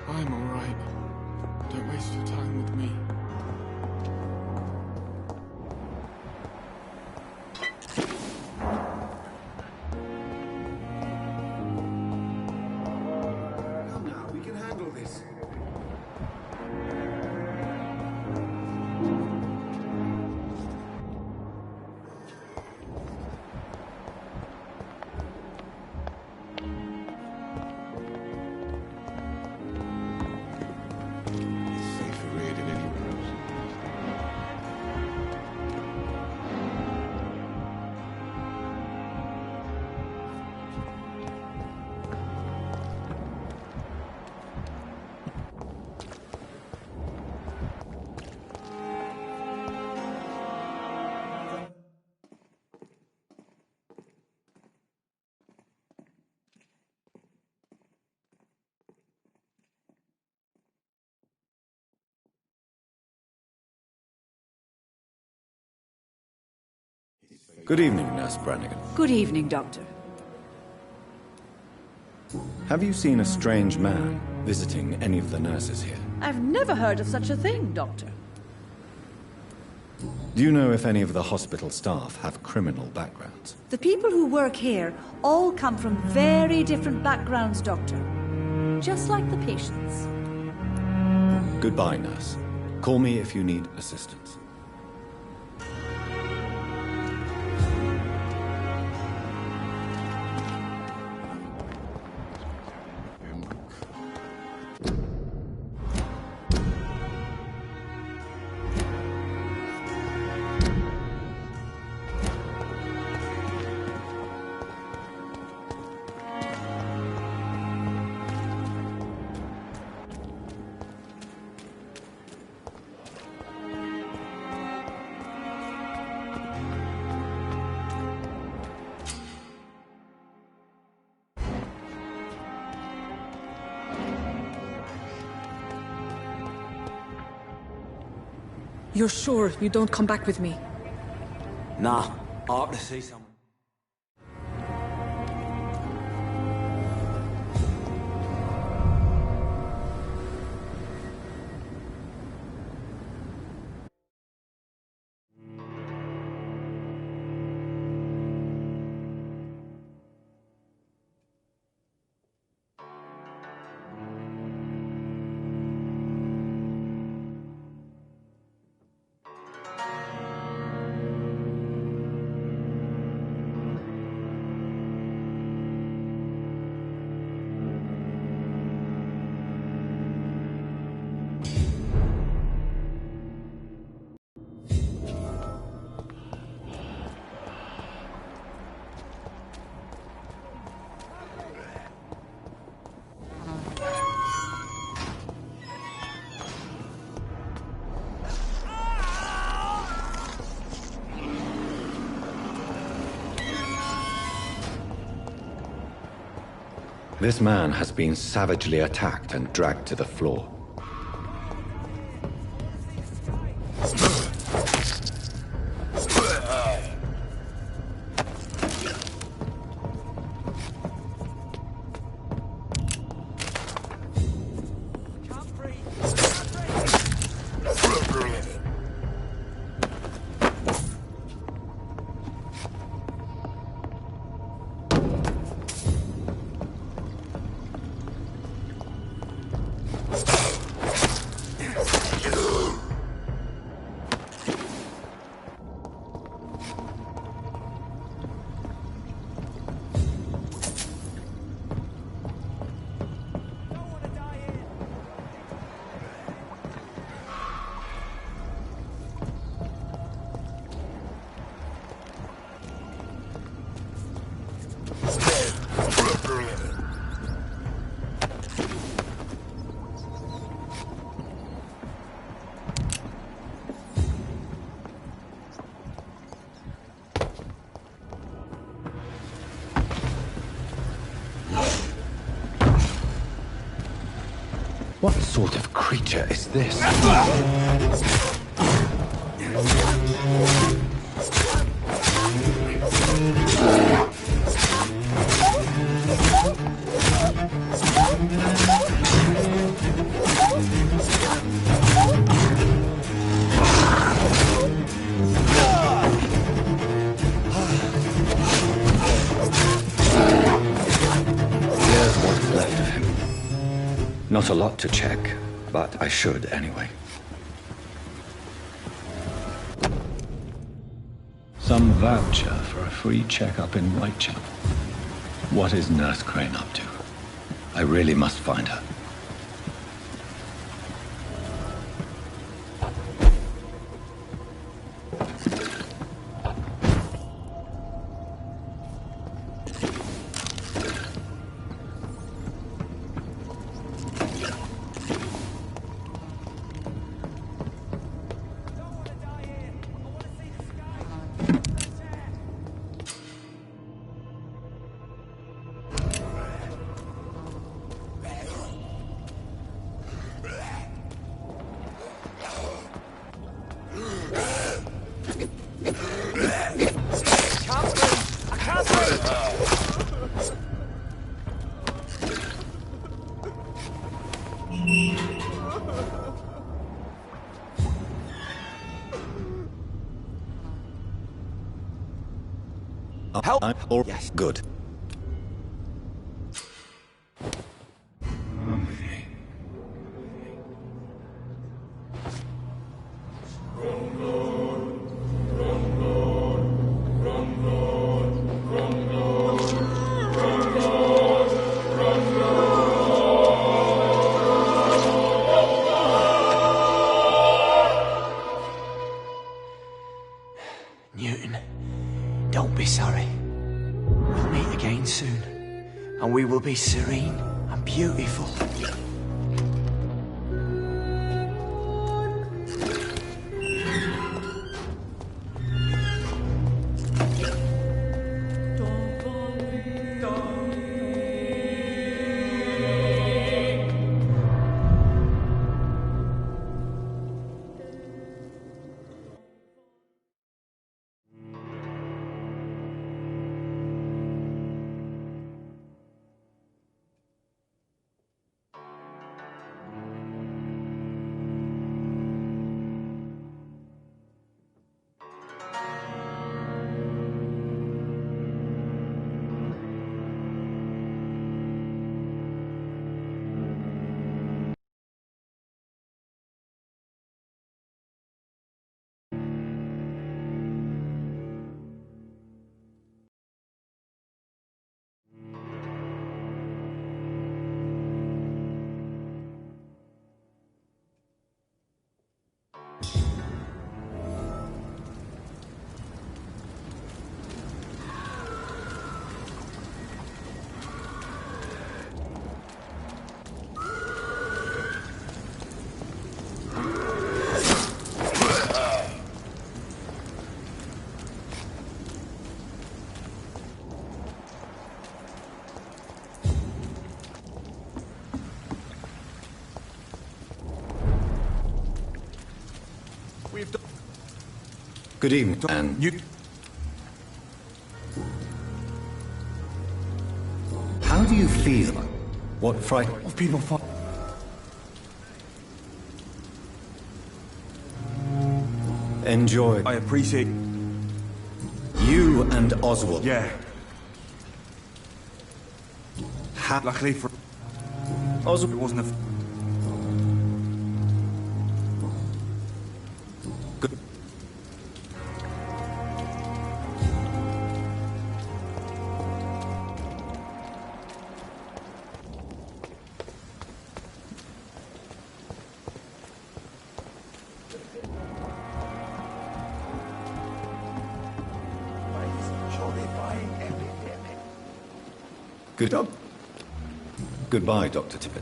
I'm all right. Don't waste your time with me. Come now, we can handle this. Good evening, Nurse Brannigan. Good evening, Doctor. Have you seen a strange man visiting any of the nurses here? I've never heard of such a thing, Doctor. Do you know if any of the hospital staff have criminal backgrounds? The people who work here all come from very different backgrounds, Doctor. Just like the patients. Goodbye, nurse. Call me if you need assistance. You're sure you don't come back with me? Nah, I ought to see someone. This man has been savagely attacked and dragged to the floor. What sort of creature is this? Here's what's left of him. Not a lot to check, but I should anyway. Some voucher for a free checkup in Whitechapel. What is Nurse Crane up to? I really must find her. Help! Yes, good. Newton, don't be sorry. We'll meet again soon, and we will be serene and beautiful. Good evening, and you. How do you feel? What fright of people? Enjoy. I appreciate you and Oswald. Yeah. Luckily for Oswald, it wasn't a. Good. Good. Goodbye, Dr. Tippett.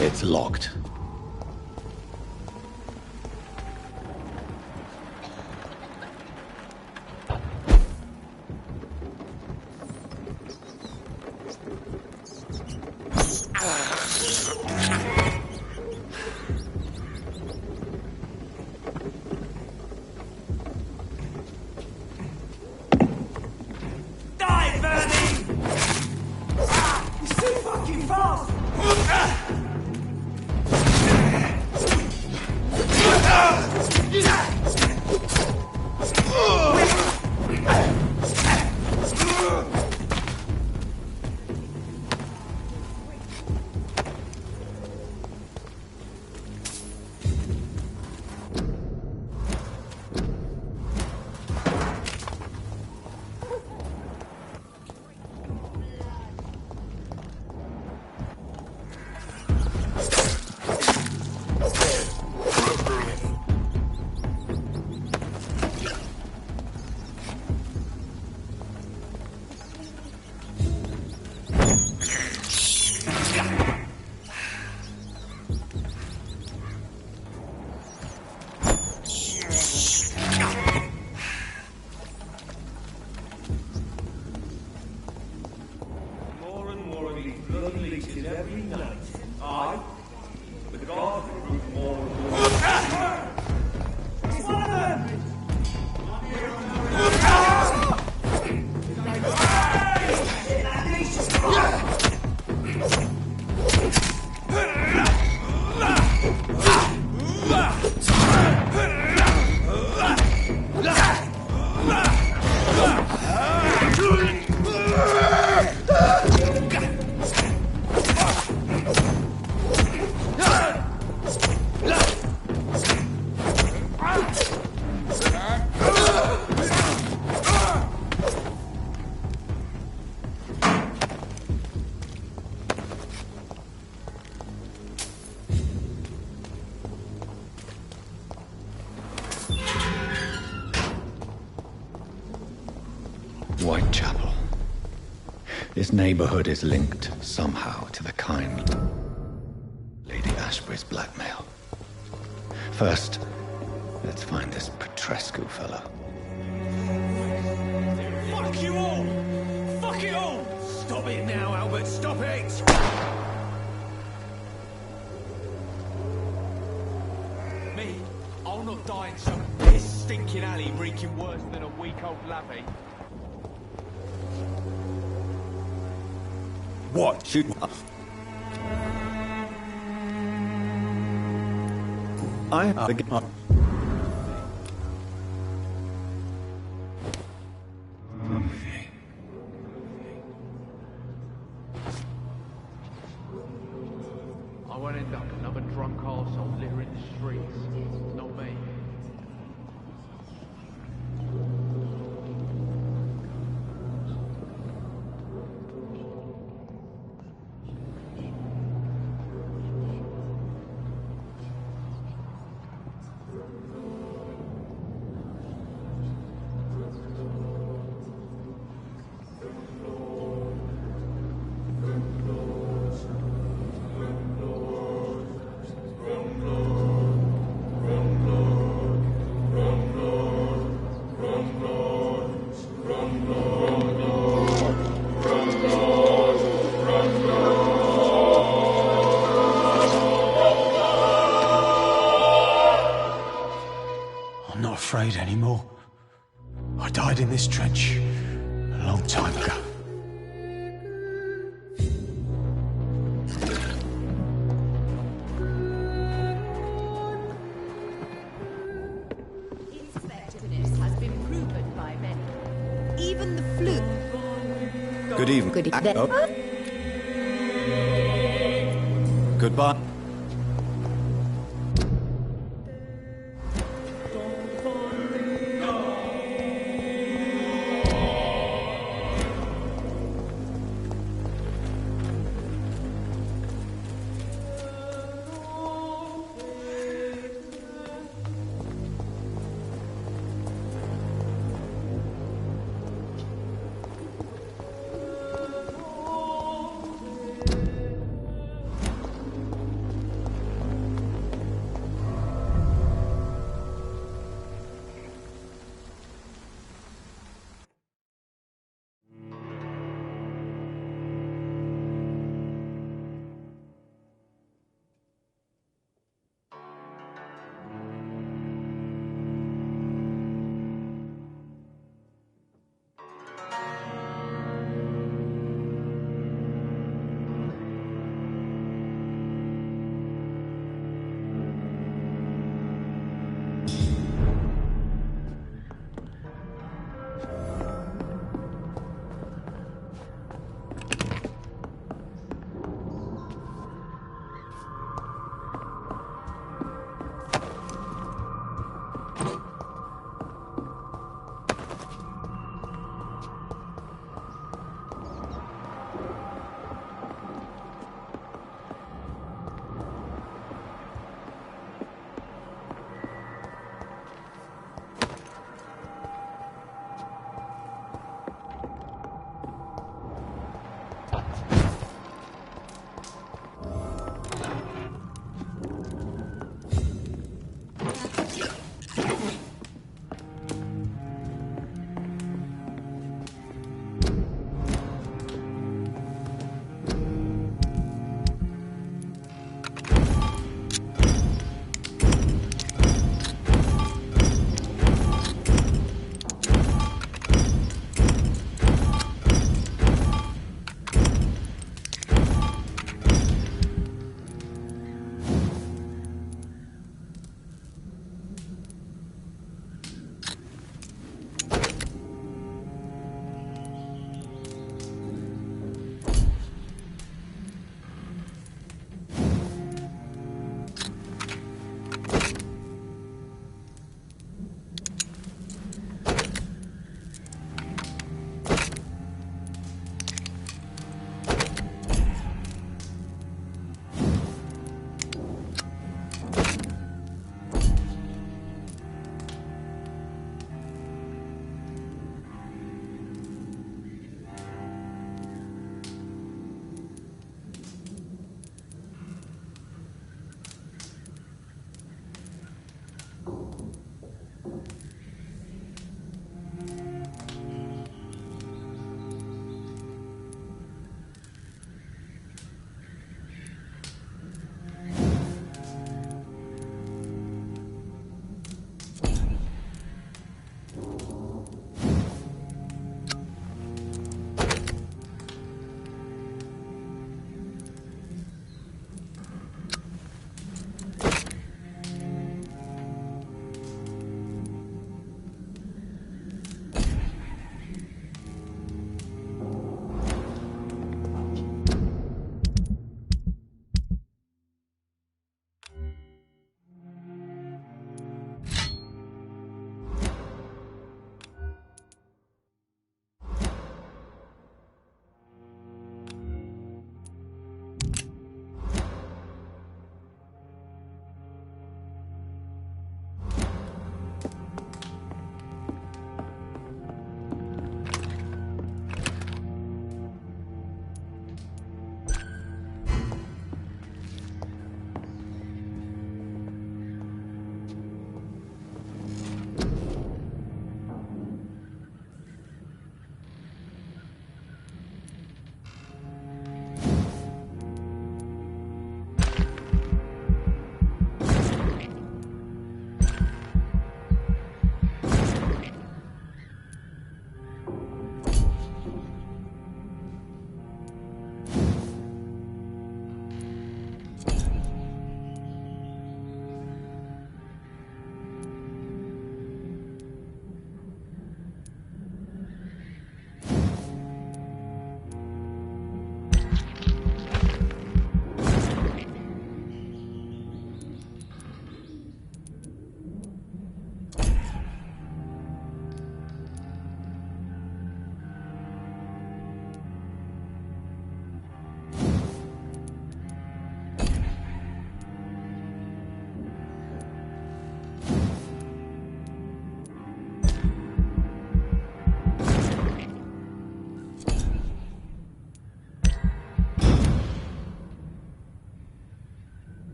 It's locked. fucking fast! Whitechapel. This neighborhood is linked somehow to the kind Lady Ashbury's blackmail. First, let's find this Petrescu fellow. Fuck you all! Fuck it all! Stop it now, Albert, stop it! Me? I'll not die in some piss stinking alley reeking worse than a week-old lavvy. What? Shoot. I have the gun. I won't end up another drunk arsehole littering the streets. Not me. I'm not afraid anymore. I died in this trench a long time ago. Effectiveness has been proven by many. Even the flu. Good evening. Good evening. Goodbye.